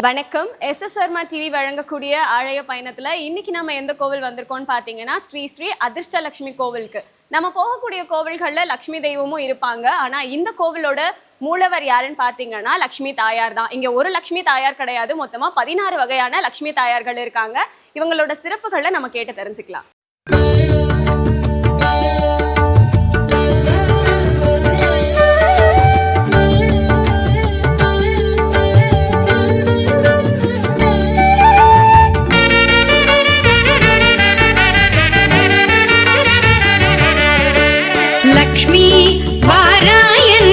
வணக்கம். SS. Verma TV வழங்கக்கூடிய ஆலய பயணத்துல இன்னைக்கு நம்ம எந்த கோவில் வந்திருக்கோம்னு பாத்தீங்கன்னா ஸ்ரீ ஸ்ரீ அதிர்ஷ்டலட்சுமி கோவிலுக்கு. நம்ம போகக்கூடிய கோவில்கள்ல லட்சுமி தெய்வமும் இருப்பாங்க. ஆனா இந்த கோவிலோட மூலவர் யாருன்னு பாத்தீங்கன்னா லட்சுமி தாயார் தான். இங்க ஒரு லட்சுமி தாயார் கிடையாது, மொத்தமா 16 வகையான லட்சுமி தாயார்கள் இருக்காங்க. இவங்களோட சிறப்புகளை நம்ம கேட்டு தெரிஞ்சுக்கலாம். லக்ஷ்மி வாராயன்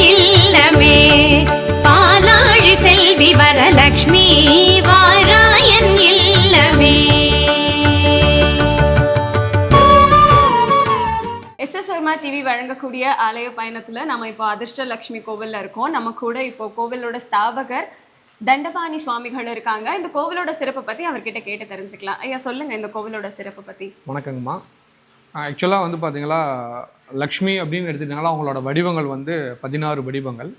இல்லமே பாலாழி செல்வி வரலக்ஷ்மி வாராயன் இல்லமே. எஸ்.எஸ். வர்மா டிவி வழங்கக்கூடிய ஆலய பயணத்துல நம்ம இப்போ அதிர்ஷ்டலட்சுமி கோவில்ல இருக்கோம். நம்ம கூட இப்போ கோவிலோட ஸ்தாபகர் தண்டபாணி சுவாமிகள் இருக்காங்க. இந்த கோவிலோட சிறப்பை பத்தி அவர்கிட்ட கேட்டு தெரிஞ்சுக்கலாம். ஐயா சொல்லுங்க இந்த கோவிலோட சிறப்பை பத்தி. வணக்கங்கம்மா. ஆக்சுவலாக வந்து பார்த்தீங்களா லக்ஷ்மி அப்படின்னு எடுத்துக்கிட்டாங்களா அவங்களோட வடிவங்கள் வந்து 16 வடிவங்கள்.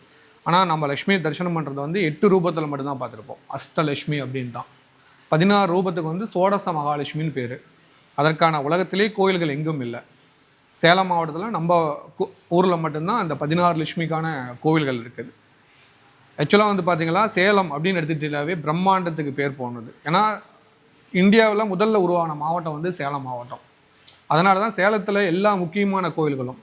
ஆனால் நம்ம லக்ஷ்மி தரிசனம் பண்ணுறது வந்து 8 ரூபத்தில் மட்டும்தான் பார்த்துருப்போம். அஷ்டலட்சுமி அப்படின்னு தான். 16 ரூபத்துக்கு வந்து சோடச மகாலட்சுமின்னு பேர். அதற்கான உலகத்திலே கோயில்கள் எங்கும் இல்லை. சேலம் மாவட்டத்தில் நம்ம ஊரில் மட்டும்தான் அந்த 16 லட்சுமிக்கான கோவில்கள் இருக்குது. ஆக்சுவலாக வந்து பார்த்தீங்கன்னா சேலம் அப்படின்னு எடுத்துக்கிட்டாவே பிரம்மாண்டத்துக்கு பேர் போனது. ஏன்னா இந்தியாவில் முதல்ல உருவான மாவட்டம் வந்து சேலம் மாவட்டம். அதனால தான் சேலத்தில் எல்லா முக்கியமான கோயில்களும்,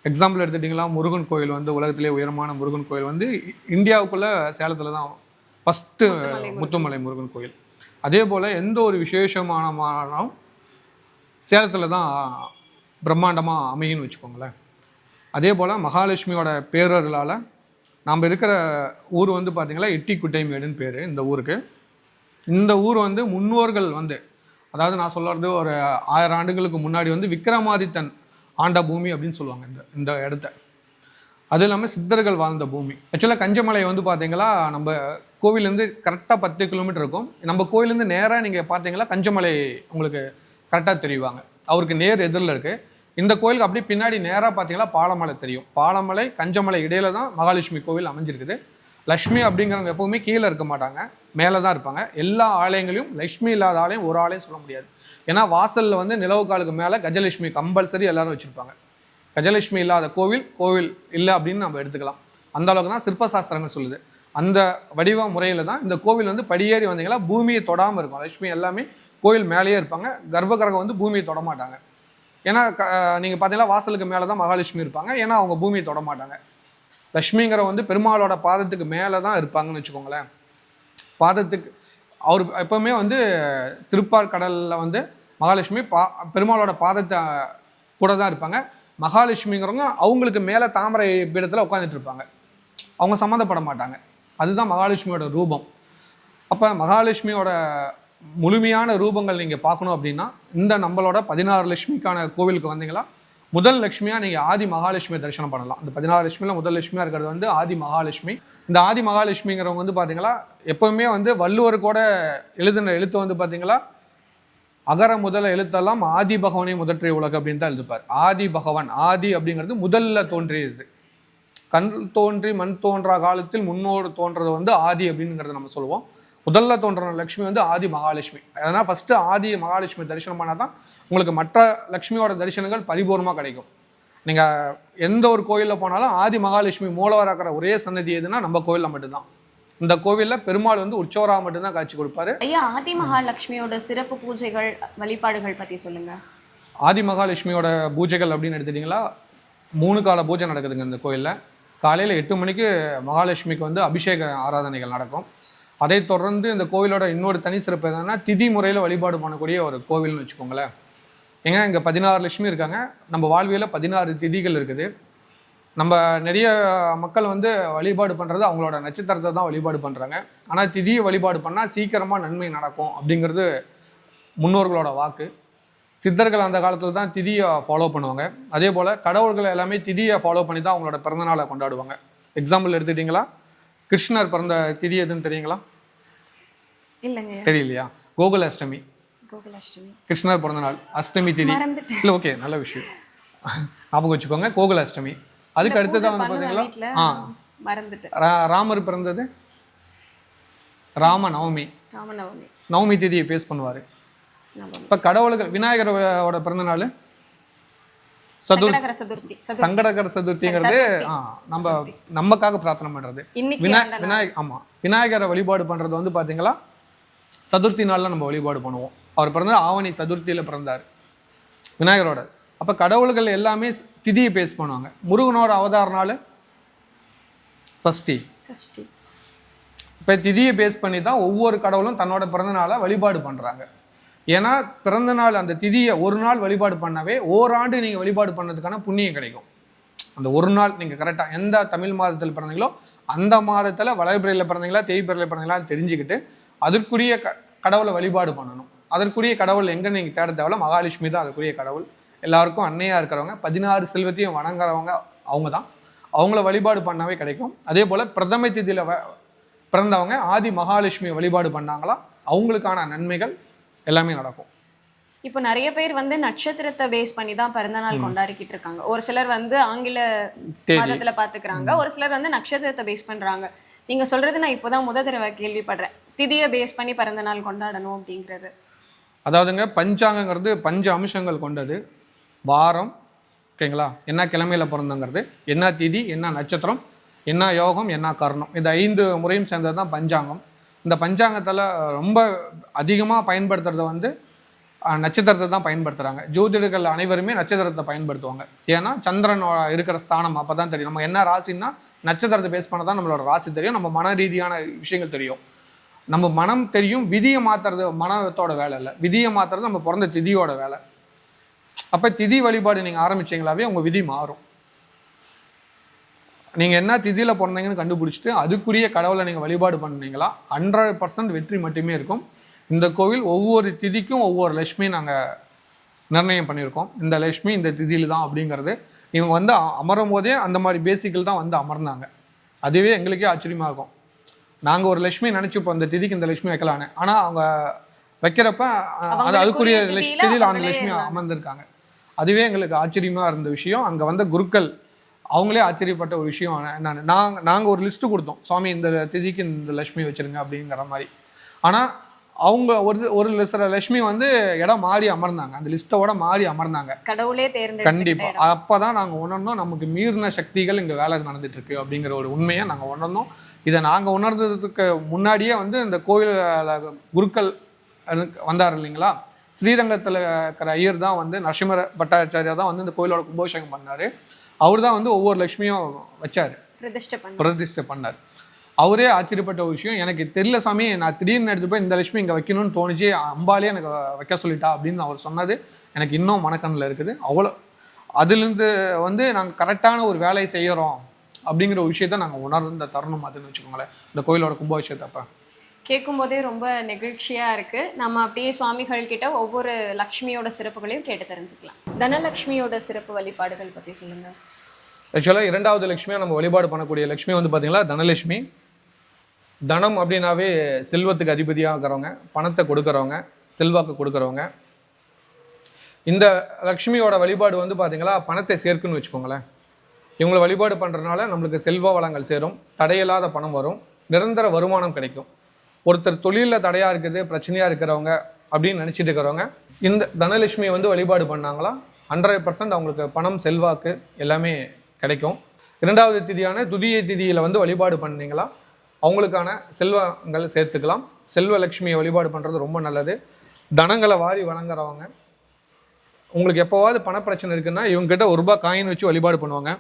எக்ஸாம்பிள் எடுத்துட்டிங்களா, முருகன் கோயில் வந்து உலகத்திலே உயரமான முருகன் கோயில் வந்து இந்தியாவுக்குள்ளே சேலத்தில் தான் ஃபஸ்ட்டு முத்துமலை முருகன் கோயில். அதே போல் எந்த ஒரு விசேஷமான மானம் சேலத்தில் தான் பிரம்மாண்டமாக அமையுன்னு வச்சுக்கோங்களேன். அதே போல் மகாலட்சுமியோட பேரர்களால் நாம் இருக்கிற ஊர் வந்து பார்த்திங்கன்னா எட்டிக்குட்டைமேடுன்னு பேர் இந்த ஊருக்கு. இந்த ஊர் வந்து முன்னோர்கள் வந்து, அதாவது நான் சொல்கிறது ஒரு 1000 ஆண்டுகளுக்கு முன்னாடி வந்து விக்ரமாதித்தன் ஆண்ட பூமி அப்படின்னு சொல்லுவாங்க இந்த இடத்த. அது இல்லாமல் சித்தர்கள் வாழ்ந்த பூமி. ஆக்சுவலாக கஞ்சமலை வந்து பார்த்தீங்களா நம்ம கோவிலேருந்து கரெக்டாக 10 கிலோமீட்டர் இருக்கும். நம்ம கோவிலேருந்து நேராக நீங்கள் பார்த்தீங்களா கஞ்சமலை உங்களுக்கு கரெக்டாக தெரியுவாங்க. அவருக்கு நேர் எதிரில் இருக்குது. இந்த கோயிலுக்கு அப்படியே பின்னாடி நேராக பார்த்தீங்கன்னா பாலமலை தெரியும். பாலமலை கஞ்சமலை இடையில தான் மகாலட்சுமி கோவில் அமைஞ்சிருக்குது. லக்ஷ்மி அப்படிங்கிறவங்க எப்போவுமே கீழே இருக்க மாட்டாங்க, மேலே தான் இருப்பாங்க. எல்லா ஆலயங்களையும் லக்ஷ்மி இல்லாத ஆலயம் ஒரு ஆலயம் சொல்ல முடியாது. ஏன்னா வாசலில் வந்து நிலவு காலுக்கு மேலே கஜலட்சுமி கம்பல்சரி எல்லாரும் வச்சுருப்பாங்க. கஜலட்சுமி இல்லாத கோவில் இல்லை அப்படின்னு நம்ம எடுத்துக்கலாம். அந்த அளவுக்கு தான் சிற்பசாஸ்திரங்கள் சொல்லுது. அந்த வடிவ முறையில் தான் இந்த கோவில் வந்து படியேறி வந்தீங்கன்னா பூமியை தொடாமல் இருக்கும். லட்சுமி எல்லாமே கோவில் மேலேயே இருப்பாங்க. கர்ப்பகிரகம் வந்து பூமியை தொட மாட்டாங்க. ஏன்னா நீங்கள் பார்த்தீங்கன்னா வாசலுக்கு மேலே தான் மகாலட்சுமி இருப்பாங்க. ஏன்னா அவங்க பூமியை தொட மாட்டாங்க. லக்ஷ்மிங்கிற வந்து பெருமாளோட பாதத்துக்கு மேலே தான் இருப்பாங்கன்னு வச்சுக்கோங்களேன். பாதத்துக்கு அவர் எப்போவுமே வந்து திருப்பாற்கடலில் வந்து மகாலட்சுமி பெருமாளோட பாதத்தை கூட தான் இருப்பாங்க. மகாலட்சுமிங்கிறவங்க அவங்களுக்கு மேலே தாமரை பீடத்தில் உட்காந்துட்டு இருப்பாங்க. அவங்க சம்மந்தப்பட மாட்டாங்க. அதுதான் மகாலட்சுமியோட ரூபம். அப்போ மகாலட்சுமியோட முழுமையான ரூபங்கள் நீங்கள் பார்க்கணும் அப்படின்னா இந்த நம்மளோட 16 லட்சுமிக்கான கோவிலுக்கு வந்தீங்களா முதல் லட்சுமியாக நீங்கள் ஆதி மகாலட்சுமி தரிசனம் பண்ணலாம். இந்த 16 லட்சுமியில் முதல் லட்சுமியாக இருக்கிறது வந்து ஆதி மகாலட்சுமி. இந்த ஆதி மகாலட்சுமிங்கிறவங்க வந்து பார்த்தீங்களா எப்போவுமே வந்து வள்ளுவர் கூட எழுதின எழுத்து வந்து பார்த்தீங்களா அகர முதல எழுத்தெல்லாம் ஆதி பகவனை முதற்றிய உலகு அப்படின்னு தான் எழுதுப்பார். ஆதி பகவான், ஆதி அப்படிங்கிறது முதல்ல தோன்றியது. கண் தோன்றி மண் தோன்றா காலத்தில் முன்னோடு தோன்றது வந்து ஆதி அப்படிங்கிறத நம்ம சொல்லுவோம். முதல்ல தோன்ற லட்சுமி வந்து ஆதி மகாலட்சுமி. அதனால் ஃபஸ்ட்டு ஆதி மகாலட்சுமி தரிசனம் பண்ணால் தான் உங்களுக்கு மற்ற லட்சுமியோட தரிசனங்கள் பரிபூர்ணமாக கிடைக்கும். நீங்கள் எந்த ஒரு கோயிலில் போனாலும் ஆதி மகாலட்சுமி மூலவராக்கிற ஒரே சன்னதி எதுனா நம்ம கோயிலில் மட்டும்தான். இந்த கோவிலில் பெருமாள் வந்து உற்சவராக மட்டும்தான் காட்சி கொடுப்பாரு. ஐயா, ஆதி மகாலட்சுமியோட சிறப்பு பூஜைகள் வழிபாடுகள் பற்றி சொல்லுங்கள். ஆதி மகாலட்சுமியோட பூஜைகள் அப்படின்னு எடுத்துட்டிங்களா 3 கால பூஜை நடக்குதுங்க இந்த கோயிலில். காலையில் 8 மணிக்கு மகாலட்சுமிக்கு வந்து அபிஷேக ஆராதனைகள் நடக்கும். அதை தொடர்ந்து இந்த கோவிலோட இன்னொரு தனி சிறப்பு என்னன்னா திதி முறையில் வழிபாடு பண்ணக்கூடிய ஒரு கோவில்னு வச்சுக்கோங்களேன். ஏங்க இங்கே 16 லட்சுமி இருக்காங்க. நம்ம வாழ்வியில் 16 திதிகள் இருக்குது. நம்ம நிறைய மக்கள் வந்து வழிபாடு பண்ணுறது அவங்களோட நட்சத்திரத்தை தான் வழிபாடு பண்ணுறாங்க. ஆனால் திதியை வழிபாடு பண்ணால் சீக்கிரமாக நன்மை நடக்கும் அப்படிங்கிறது முன்னோர்களோட வாக்கு. சித்தர்கள் அந்த காலத்தில் தான் திதியை ஃபாலோ பண்ணுவாங்க. அதே போல் கடவுள்கள் எல்லாமே திதியை ஃபாலோ பண்ணி தான் அவங்களோட பிறந்தநாளை கொண்டாடுவாங்க. எக்ஸாம்பிள் எடுத்துக்கிட்டிங்களா, கிருஷ்ணர் பிறந்த திதி எதுன்னு தெரியுங்களா? இல்லைங்க, தெரியலையா? கோகுலாஷ்டமி. கோகுலாஷ்டமி கிருஷ்ணர் பிறந்த நாள். அஷ்டமி திதி இல்லை, ஓகே, நல்ல விஷயம், ஞாபகம் வச்சுக்கோங்க. கோகுலாஷ்டமி. அதுக்கு அடுத்ததான் வந்து பார்த்தீங்களா ராமர் பிறந்தது ராமநவமி. நவமி திதியை பேஸ் பண்ணுவார். இப்போ கடவுளுக்கு விநாயகரோட பிறந்த நாள் சதுர்த்தி. சங்கடகர சதுர்த்திங்கிறது நமக்காக பிரார்த்தனை பண்றது. விநாயகரை வழிபாடு பண்றது வந்து பாத்தீங்களா சதுர்த்தி நாள்ல நம்ம வழிபாடு பண்ணுவோம். அவர் பிறந்த ஆவணி சதுர்த்தியில பிறந்தார் விநாயகரோட. அப்ப கடவுள்கள் எல்லாமே திதியை பேஸ் பண்ணுவாங்க. முருகனோட அவதார நாள் சஷ்டி. இப்ப திதியை பேஸ் பண்ணி தான் ஒவ்வொரு கடவுளும் தன்னோட பிறந்த நாளை வழிபாடு பண்றாங்க. ஏன்னா பிறந்த நாள் அந்த திதியை ஒரு நாள் வழிபாடு பண்ணவே ஓராண்டு நீங்கள் வழிபாடு பண்ணதுக்கான புண்ணியம் கிடைக்கும். அந்த ஒரு நாள் நீங்கள் கரெக்டாக எந்த தமிழ் மாதத்தில் பிறந்தீங்களோ அந்த மாதத்தில் வளர்பிறையில் பிறந்தீங்களா தேய்பிறையில் பிறந்தீங்களான்னு தெரிஞ்சுக்கிட்டு அதற்குரிய கடவுளை வழிபாடு பண்ணணும். அதற்குரிய கடவுள் எங்கே நீங்கள் தேட தேவையில்ல, மகாலட்சுமி தான் அதற்குரிய கடவுள். எல்லாருக்கும் அன்னையாக இருக்கிறவங்க 16 செல்வத்தையும் வணங்குறவங்க அவங்க தான். அவங்கள வழிபாடு பண்ணாவே கிடைக்கும். அதே போல் பிரதமை திதியில் பிறந்தவங்க ஆதி மகாலட்சுமியை வழிபாடு பண்ணாங்களா அவங்களுக்கான நன்மைகள் எல்லாமே நடக்கும். இப்போ நிறைய பேர் வந்து நட்சத்திரத்தை பேஸ் பண்ணி தான் பிறந்தநாள் கொண்டாடிக்கிட்டு இருக்காங்க. ஒரு சிலர் வந்து ஆங்கில மாதத்துல பாத்துக்கிறாங்க, ஒரு சிலர் வந்து நட்சத்திரத்தை பேஸ் பண்றாங்க. நீங்க சொல்றது நான் இப்போதான் முதல் தடவை கேள்விப்படுறேன், திதியை பேஸ் பண்ணி பிறந்தநாள் கொண்டாடணும் அப்படிங்கிறது. அதாவதுங்க பஞ்சாங்கங்கிறது 5 அம்சங்கள் கொண்டது. வாரம், ஓகேங்களா? என்ன கிழமையில் பிறந்தங்கிறது, என்ன திதி, என்ன நட்சத்திரம், என்ன யோகம், என்ன கர்ணம், இந்த 5 முறையும் சேர்ந்தது தான் பஞ்சாங்கம். இந்த பஞ்சாங்கத்தில் ரொம்ப அதிகமாக பயன்படுத்துறது வந்து நட்சத்திரத்தை தான் பயன்படுத்துகிறாங்க. ஜோதிடர்கள் அனைவருமே நட்சத்திரத்தை பயன்படுத்துவாங்க. ஏன்னா சந்திரன் இருக்கிற ஸ்தானம் அப்போ தான் தெரியும். நம்ம என்ன ராசின்னா நட்சத்திரத்தை பேஸ் பண்ண தான் நம்மளோட ராசி தெரியும், நம்ம மன ரீதியான விஷயங்கள் தெரியும். நம்ம மனம் தெரியும், விதியை மாற்றுறது மனத்தோட வேலை இல்லை, விதியை மாற்றுறது நம்ம பிறந்த திதியோட வேலை. அப்போ திதி வழிபாடு நீங்கள் ஆரம்பிச்சிங்களாவே உங்கள் விதி மாறும். நீங்கள் என்ன திதியில் பிறந்தீங்கன்னு கண்டுபிடிச்சிட்டு அதுக்குரிய கடவுளை நீங்கள் வழிபாடு பண்ணீங்களா 100% வெற்றி மட்டுமே இருக்கும். இந்த கோவில் ஒவ்வொரு திதிக்கும் ஒவ்வொரு லட்சுமி நாங்கள் நிர்ணயம் பண்ணியிருக்கோம். இந்த லட்சுமி இந்த திதியில் தான் அப்படிங்கிறது. இவங்க வந்து அமரும் போதே அந்த மாதிரி பேசிக்கில் தான் வந்து அமர்ந்தாங்க. அதுவே எங்களுக்கே ஆச்சரியமாக இருக்கும். நாங்கள் ஒரு லட்சுமி நினச்சிப்போம் இந்த திதிக்கு இந்த லட்சுமி வைக்கலான்னு, ஆனால் அவங்க வைக்கிறப்ப அதுக்குரிய திதியில் அந்த லட்சுமி அமர்ந்திருக்காங்க. அதுவே எங்களுக்கு ஆச்சரியமாக இருந்த விஷயம். அங்கே வந்த குருக்கள் அவங்களே ஆச்சரியப்பட்ட ஒரு விஷயம் என்னன்னு, நாங்கள் ஒரு லிஸ்ட்டு கொடுத்தோம், சுவாமி இந்த திதிக்கு இந்த லட்சுமி வச்சுருங்க அப்படிங்கிற மாதிரி. ஆனால் அவங்க ஒரு சில லட்சுமி வந்து இடம் மாறி அமர்ந்தாங்க, அந்த லிஸ்ட்டோட மாறி அமர்ந்தாங்க. கடவுளே தேர்ந்தெடுத்த கண்டிப்பாக அப்போ தான் நாங்கள் உணர்ந்தோம் நமக்கு மீறின சக்திகள் இங்கே வேலை நடந்துட்டு இருக்கு அப்படிங்கிற ஒரு உண்மையை நாங்கள் உணர்ந்தோம். இதை நாங்கள் உணர்ந்ததுக்கு முன்னாடியே வந்து இந்த கோயில் குருக்கள் வந்தார் இல்லைங்களா, ஸ்ரீரங்கத்தில் இருக்கிற ஐயர் தான் வந்து நரசிம்ம பட்டாச்சாரியா தான் வந்து இந்த கோயிலோட கும்பாபிஷேகம் பண்ணார். அவர் தான் வந்து ஒவ்வொரு லட்சுமியும் வச்சார், பிரதிஷ்டை பண்ணார். அவரே ஆச்சரியப்பட்ட ஒரு விஷயம், எனக்கு தெரியல சாமி, நான் திடீர்னு எடுத்து போய் இந்த லட்சுமி இங்கே வைக்கணும்னு தோணுச்சு, அம்பாலே எனக்கு வைக்க சொல்லிட்டா அப்படின்னு அவர் சொன்னது எனக்கு இன்னும் மனக்கண்ணில் இருக்குது. அவ்வளோ அதுலேருந்து வந்து நாங்கள் கரெக்டான ஒரு வேலையை செய்கிறோம் அப்படிங்கிற ஒரு விஷயத்த நாங்கள் உணர்ந்த தருணம் அதுன்னு வச்சுக்கோங்களேன், இந்த கோயிலோட கும்பாபிஷேகத்தப்ப. கேட்கும் போதே ரொம்ப நெகிழ்ச்சியா இருக்கு. நம்ம அப்படியே சுவாமிகள் கிட்ட ஒவ்வொரு லக்ஷ்மியோட சிறப்புகளையும் கேட்டு தெரிஞ்சுக்கலாம். தனலட்சுமியோட சிறப்பு வழிபாடுகள் பத்தி சொல்லுங்க. ஆக்சுவலாக 2வது லட்சுமியாக நம்ம வழிபாடு பண்ணக்கூடிய லட்சுமி வந்து பார்த்தீங்கன்னா தனலட்சுமி. தனம் அப்படின்னாவே செல்வத்துக்கு அதிபதியாக இருக்கிறவங்க, பணத்தை கொடுக்குறவங்க, செல்வாக்கு கொடுக்குறவங்க. இந்த லக்ஷ்மியோட வழிபாடு வந்து பார்த்தீங்களா பணத்தை சேர்க்குன்னு வச்சுக்கோங்களேன். இவங்களை வழிபாடு பண்ணுறதுனால நம்மளுக்கு செல்வ வளங்கள் சேரும், தடையில்லாத பணம் வரும், நிரந்தர வருமானம் கிடைக்கும். ஒருத்தர் தொழிலில் தடையாக இருக்குது, பிரச்சனையாக இருக்கிறவங்க அப்படின்னு நினச்சிட்டு இருக்கிறவங்க இந்த தனலட்சுமியை வந்து வழிபாடு பண்ணாங்களா 100% அவங்களுக்கு பணம் செல்வாக்கு எல்லாமே கிடைக்கும். 2வது திதியான துதியை திதியில் வந்து வழிபாடு பண்ணீங்களா அவங்களுக்கான செல்வங்கள் சேர்த்துக்கலாம். செல்வலட்சுமியை வழிபாடு பண்ணுறது ரொம்ப நல்லது. தனங்களை வாரி வழங்குறவங்க, உங்களுக்கு எப்போவாவது பணப்பிரச்சனை இருக்குன்னா இவங்ககிட்ட ₹1 காயின் வச்சு வழிபாடு பண்ணுவாங்க.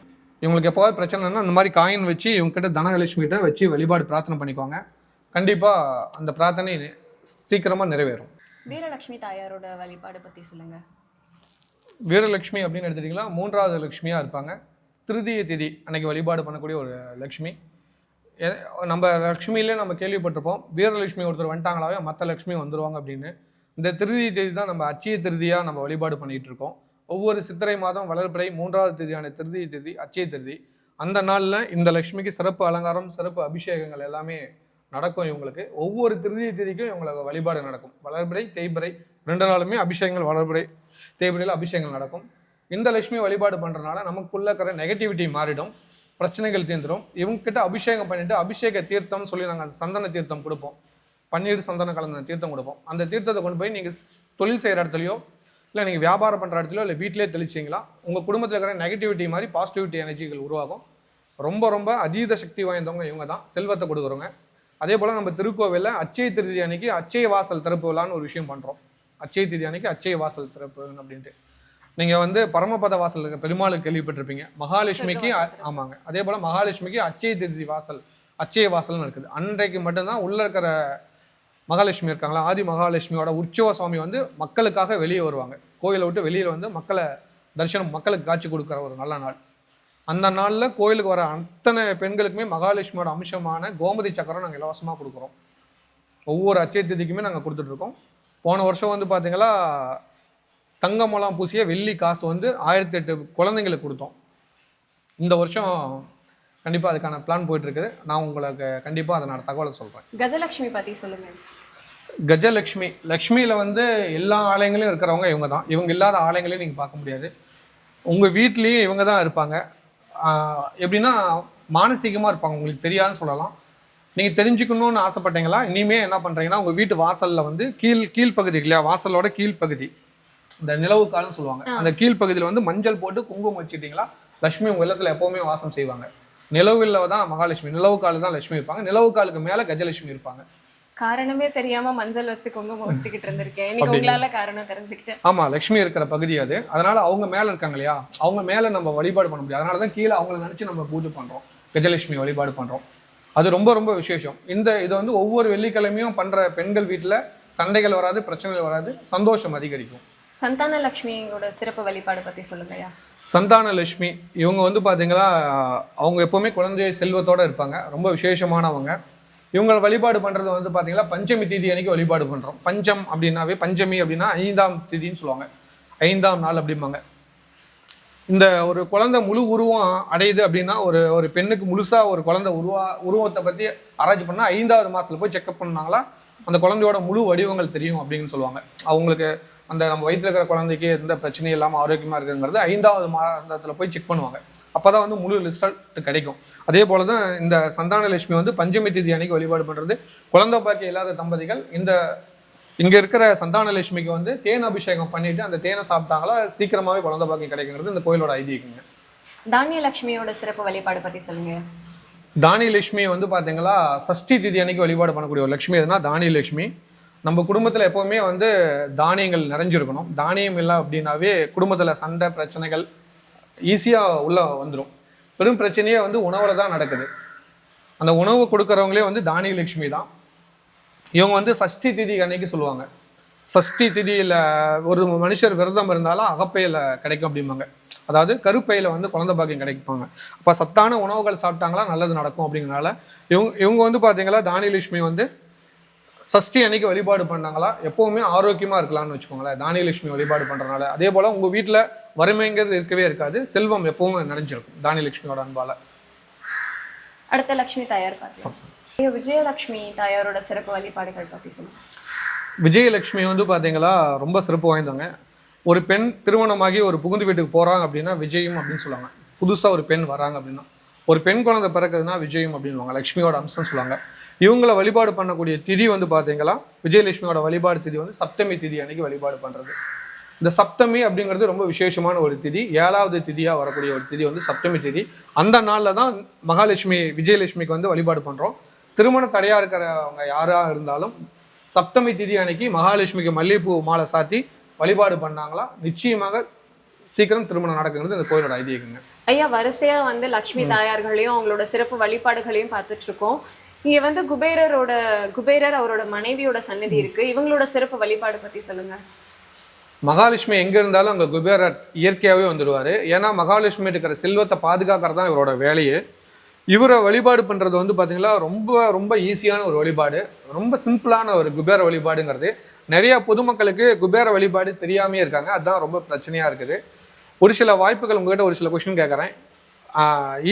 இவங்களுக்கு எப்போவாது பிரச்சனைனா அந்த மாதிரி காயின் வச்சு இவங்ககிட்ட தனலட்சுமிகிட்ட வச்சு வழிபாடு பிரார்த்தனை பண்ணிக்குவாங்க. கண்டிப்பாக அந்த பிரார்த்தனை சீக்கிரமாக நிறைவேறும். வீரலட்சுமி தாயாரோட வழிபாடு பற்றி சொல்லுங்கள். வீரலட்சுமி அப்படின்னு எடுத்துட்டிங்களா 3வது லட்சுமியாக இருப்பாங்க. திருதிய திதி அன்னைக்கு வழிபாடு பண்ணக்கூடிய ஒரு லட்சுமி. நம்ம லக்ஷ்மியிலே நம்ம கேள்விப்பட்டிருப்போம், வீரலட்சுமி ஒருத்தர் வந்துட்டாங்களாவே மற்ற லட்சுமி வந்துடுவாங்க அப்படின்னு. இந்த திருதிய திதி தான் நம்ம அச்சய திருதியாக நம்ம வழிபாடு பண்ணிகிட்டு இருக்கோம். ஒவ்வொரு சித்திரை மாதம் வளர்பிறை 3வது திதியான திருதிய திதி அச்சய திருதி. அந்த நாளில் இந்த லட்சுமிக்கு சிறப்பு அலங்காரம், சிறப்பு அபிஷேகங்கள் எல்லாமே நடக்கும். இவங்களுக்கு ஒவ்வொரு திருதிய திதிக்கும் இவங்களுக்கு வழிபாடு நடக்கும். வளர்பிறை தேய்பிறை 2 நாளுமே அபிஷேகங்கள், வளர்பிறை தேய்பிறையில் அபிஷேகங்கள் நடக்கும். இந்த லட்சுமி வழிபாடு பண்ணுறதுனால நமக்குள்ள இருக்கிற நெகட்டிவிட்டி மாறிடும், பிரச்சனைகள் தீர்ந்துடும். இவங்ககிட்ட அபிஷேகம் பண்ணிட்டு அபிஷேக தீர்த்தம்னு சொல்லி நாங்கள் சந்தன தீர்த்தம் கொடுப்போம், பன்னீர் சந்தனம் கலந்த தீர்த்தம் கொடுப்போம். அந்த தீர்த்தத்தை கொண்டு போய் நீங்கள் தொழில் செய்கிற இடத்துலையோ இல்லை நீங்கள் வியாபாரம் பண்ணுற இடத்துலையோ இல்லை வீட்டிலே தெளிச்சிங்களா உங்கள் குடும்பத்தில் இருக்கிற நெகட்டிவிட்டி மாதிரி பாசிட்டிவிட்டி எனர்ஜிகள் உருவாகும். ரொம்ப ரொம்ப அதீத சக்தி வாய்ந்தவங்க இவங்க தான், செல்வத்தை கொடுக்குறவங்க. அதே போல் நம்ம திருக்கோவிலில் அச்சய திருதி அன்னைக்கு அச்சய வாசல் திறப்பு விழான்னு ஒரு விஷயம் பண்ணுறோம். அச்சய திருதி அன்னைக்கு அச்சய வாசல் திறப்பு அப்படின்ட்டு. நீங்கள் வந்து பரமபத வாசல் பெருமாளுக்கு கேள்விப்பட்டிருப்பீங்க. மகாலட்சுமிக்கு ஆமாங்க, அதே போல் மகாலட்சுமிக்கு அச்சய திருதி வாசல், அச்சய வாசல்னு இருக்குது. அன்றைக்கு மட்டும்தான் உள்ளே இருக்கிற மகாலட்சுமி இருக்காங்களா, ஆதி மகாலட்சுமியோட உற்சவ சுவாமி வந்து மக்களுக்காக வெளியே வருவாங்க. கோயிலை விட்டு வெளியில் வந்து மக்களை தரிசனம், மக்களுக்கு காட்சி கொடுக்குற ஒரு நல்ல நாள். அந்த நாளில் கோயிலுக்கு வர அத்தனை பெண்களுக்குமே மகாலட்சுமியோட அம்சமான கோமதி சக்கரம் நாங்கள் இலவசமாக கொடுக்குறோம். ஒவ்வொரு அச்சய திதிக்குமே நாங்கள் கொடுத்துட்ருக்கோம். போன வருஷம் வந்து பார்த்தீங்களா தங்கமெல்லாம் பூசிய வெள்ளி காசு வந்து 1008 குழந்தைங்களுக்கு கொடுத்தோம். இந்த வருஷம் கண்டிப்பாக அதுக்கான பிளான் போயிட்டுருக்குது. நான் உங்களுக்கு கண்டிப்பாக அதை நான் தகவலை சொல்கிறேன். கஜலட்சுமி பற்றி சொல்லுங்கள். கஜலட்சுமி, லக்ஷ்மியில் வந்து எல்லா ஆலயங்களையும் இருக்கிறவங்க இவங்க தான். இவங்க இல்லாத ஆலயங்களையும் நீங்கள் பார்க்க முடியாது. உங்கள் வீட்லேயும் இவங்க தான் இருப்பாங்க. எப்படின்னா மானசீகமாக இருப்பாங்க, உங்களுக்கு தெரியாதுன்னு சொல்லலாம். நீங்கள் தெரிஞ்சுக்கணுன்னு ஆசைப்பட்டீங்களா, இனிமேல் என்ன பண்ணுறீங்கன்னா உங்கள் வீட்டு வாசலில் வந்து கீழ்ப்பகுதி இல்லையா, வாசலோட கீழ்ப்பகுதி இந்த நிலவு கால்னு சொல்லுவாங்க. அந்த கீழ்ப்பகுதியில் வந்து மஞ்சள் போட்டு குங்குமம் வச்சுட்டீங்களா லட்சுமி உங்க இல்லத்துல எப்பவுமே வாசம் செய்வாங்க. நிலவுல தான் மகாலட்சுமி, நிலவு கால் தான் லட்சுமி இருப்பாங்க, நிலவு காலுக்கு மேல கஜலட்சுமி இருப்பாங்க. காரணமே தெரியாம மஞ்சள் வச்சு குங்குமம் வச்சுக்கிட்டு இருந்திருக்கேன். இன்னைக்கு உங்களால காரணம் தெரிஞ்சுக்கிட்டேன். ஆமா, லட்சுமி இருக்கிற பகுதி அது. அதனால அவங்க மேல இருக்காங்க இல்லையா, அவங்க மேல நம்ம வழிபாடு பண்ண முடியாது. அதனாலதான் கீழே அவங்களை நினைச்சு நம்ம பூஜை பண்றோம், கஜலட்சுமி வழிபாடு பண்றோம். அது ரொம்ப ரொம்ப விசேஷம். இது வந்து ஒவ்வொரு வெள்ளிக்கிழமையும் பண்ற பெண்கள் வீட்டுல சண்டைகள் வராது, பிரச்சனைகள் வராது, சந்தோஷம் அதிகரிக்கும். சந்தான லட்சுமியோட சிறப்பு வழிபாடு பத்தி சொல்லுங்கய்யா. சந்தான லட்சுமி இவங்க வந்து பாத்தீங்கன்னா அவங்க எப்பவுமே குழந்தை செல்வத்தோட இருப்பாங்க, ரொம்ப விசேஷமானவங்க. இவங்க வழிபாடு பண்றது வந்து பாத்தீங்கன்னா பஞ்சமி திதி அன்னைக்கு வழிபாடு பண்றோம். பஞ்சம் அப்படின்னாவே, பஞ்சமி அப்படின்னா 5ஆம் திதின்னு சொல்லுவாங்க, 5ஆம் நாள் அப்படிம்பாங்க. இந்த ஒரு குழந்தை முழு உருவம் அடையுது அப்படின்னா, ஒரு பெண்ணுக்கு முழுசா ஒரு குழந்தை உருவத்தை பத்தி ஆராய்ச்சி பண்ணா 5ஆவது மாசத்துல போய் செக்அப் பண்ணாங்களா அந்த குழந்தையோட முழு வடிவங்கள் தெரியும் அப்படின்னு சொல்லுவாங்க. அவங்களுக்கு அந்த நம்ம வயிற்றுல இருக்கிற குழந்தைக்கு எந்த பிரச்சனையும் இல்லாமல் ஆரோக்கியமா இருக்குங்கிறது 5ஆவது மாதத்துல போய் செக் பண்ணுவாங்க. அப்பதான் வந்து முழு ரிசல்ட் கிடைக்கும். அதே போலதான் இந்த சந்தான லட்சுமி வந்து பஞ்சமி திதி அன்னைக்கு வழிபாடு பண்றது. குழந்தை பாக்கியம் இல்லாத தம்பதிகள் இங்க இருக்கிற சந்தான லட்சுமிக்கு வந்து தேன் அபிஷேகம் பண்ணிட்டு அந்த தேனை சாப்பிட்டாங்களா சீக்கிரமாவே குழந்தை பாக்கியம் கிடைக்குங்கிறது இந்த கோயிலோட ஐதீகங்க. தானிய லட்சுமியோட சிறப்பு வழிபாடு பத்தி சொல்லுங்க. தானிய லட்சுமி வந்து பாத்தீங்களா சஷ்டி திதி அன்னைக்கு வழிபாடு பண்ணக்கூடிய ஒரு லட்சுமி எதுனா தானிய லட்சுமி. நம்ம குடும்பத்துல எப்பவுமே வந்து தானியங்கள் நிறைஞ்சிருக்கணும். தானியம் இல்லை அப்படின்னாவே குடும்பத்துல சண்டை பிரச்சனைகள் ஈஸியா உள்ள வந்துடும். பெரும் பிரச்சனையே வந்து உணவுல தான் நடக்குது. அந்த உணவு கொடுக்கறவங்களே வந்து தானிய லட்சுமி தான். இவங்க வந்து சஷ்டி திதி அன்னைக்கு சொல்லுவாங்க. சஷ்டி திதியில ஒரு மனுஷர் விரதம் இருந்தாலும் அகப்பையில கிடைக்கும் அப்படிம்பாங்க. அதாவது கருப்பையில வந்து குழந்தை பாக்கியம் கிடைப்பாங்க. அப்ப சத்தான உணவுகள் சாப்பிட்டாங்களா நல்லது நடக்கும் அப்படிங்கிறனால இவங்க வந்து பாத்தீங்களா தானிய லட்சுமி வந்து சஷ்டி அன்னைக்கு வழிபாடு பண்ணாங்களா எப்பவுமே ஆரோக்கியமா இருக்கலாம்னு வச்சுக்கோங்களேன், தானிய லட்சுமி வழிபாடு பண்றதுனால. அதே போல உங்க வீட்டுல வறுமைங்கிறது இருக்கவே இருக்காது, செல்வம் எப்பவும் நிறைஞ்சிருக்கும் தானிய லட்சுமியோட அன்பால. அடுத்த லட்சுமி தாயார் பார்க்கலாம். விஜயலட்சுமி தாயாரோட சிறப்பு வழிபாடுகள் பத்தி சொல்லுங்க. விஜயலட்சுமி வந்து பாத்தீங்களா ரொம்ப சிறப்பு வாய்ந்தவங்க. ஒரு பெண் திருமணமாகி ஒரு புகுந்து வீட்டுக்கு போறாங்க அப்படின்னா விஜயம் அப்படின்னு சொல்லுவாங்க. புதுசா ஒரு பெண் வராங்க அப்படின்னா, ஒரு பெண் குழந்தை பிறக்குதுன்னா விஜயம் அப்படின்வாங்க, லட்சுமியோட அம்சம் சொல்லுவாங்க. இவங்களை வழிபாடு பண்ணக்கூடிய திதி வந்து பாத்தீங்களா விஜயலட்சுமியோட வழிபாடு திதி வந்து சப்தமி திதி அன்னைக்கு வழிபாடு பண்றது. இந்த சப்தமி அப்படிங்கிறது ரொம்ப விசேஷமான ஒரு திதி, 7வது திதியா வரக்கூடிய ஒரு திதி வந்து சப்தமி திதி. அந்த நாள்ல தான் மகாலட்சுமி விஜயலட்சுமிக்கு வந்து வழிபாடு பண்றோம். திருமண தடையா இருக்கிறவங்க யாரா இருந்தாலும் சப்தமி திதி அன்னைக்கு மகாலட்சுமிக்கு மல்லிகைப்பூ மாலை சாத்தி வழிபாடு பண்ணாங்களா நிச்சயமாக சீக்கிரம் திருமணம் நடக்குங்கிறது இந்த கோயிலோட ஐதீகங்க. ஐயா, வரிசையா வந்து லட்சுமி தாயார்களையும் அவங்களோட சிறப்பு வழிபாடுகளையும் பார்த்துட்டு இருக்கோம். இங்க வந்து குபேரர் அவரோட மனைவியோட சன்னதி இருக்கு. இவங்களோட சிறப்பு வழிபாடு பத்தி சொல்லுங்க. மகாலட்சுமி எங்க இருந்தாலும் அங்க குபேரர் இயற்கையாவே வந்துடுவாரு. ஏன்னா மகாலட்சுமி இருக்கிற செல்வத்தை பாதுகாக்கிறது தான் இவரோட வேலையே. இவரை வழிபாடு பண்றது வந்து பாத்தீங்கன்னா ரொம்ப ரொம்ப ஈஸியான ஒரு வழிபாடு, ரொம்ப சிம்பிளான ஒரு குபேர வழிபாடுங்கிறது. நிறைய பொதுமக்களுக்கு குபேர வழிபாடு தெரியாமே இருக்காங்க, அதுதான் ரொம்ப பிரச்சனையா இருக்குது. ஒரு சில வாய்ப்புகள் உங்ககிட்ட ஒரு சில கொஸ்டின் கேட்கறேன்,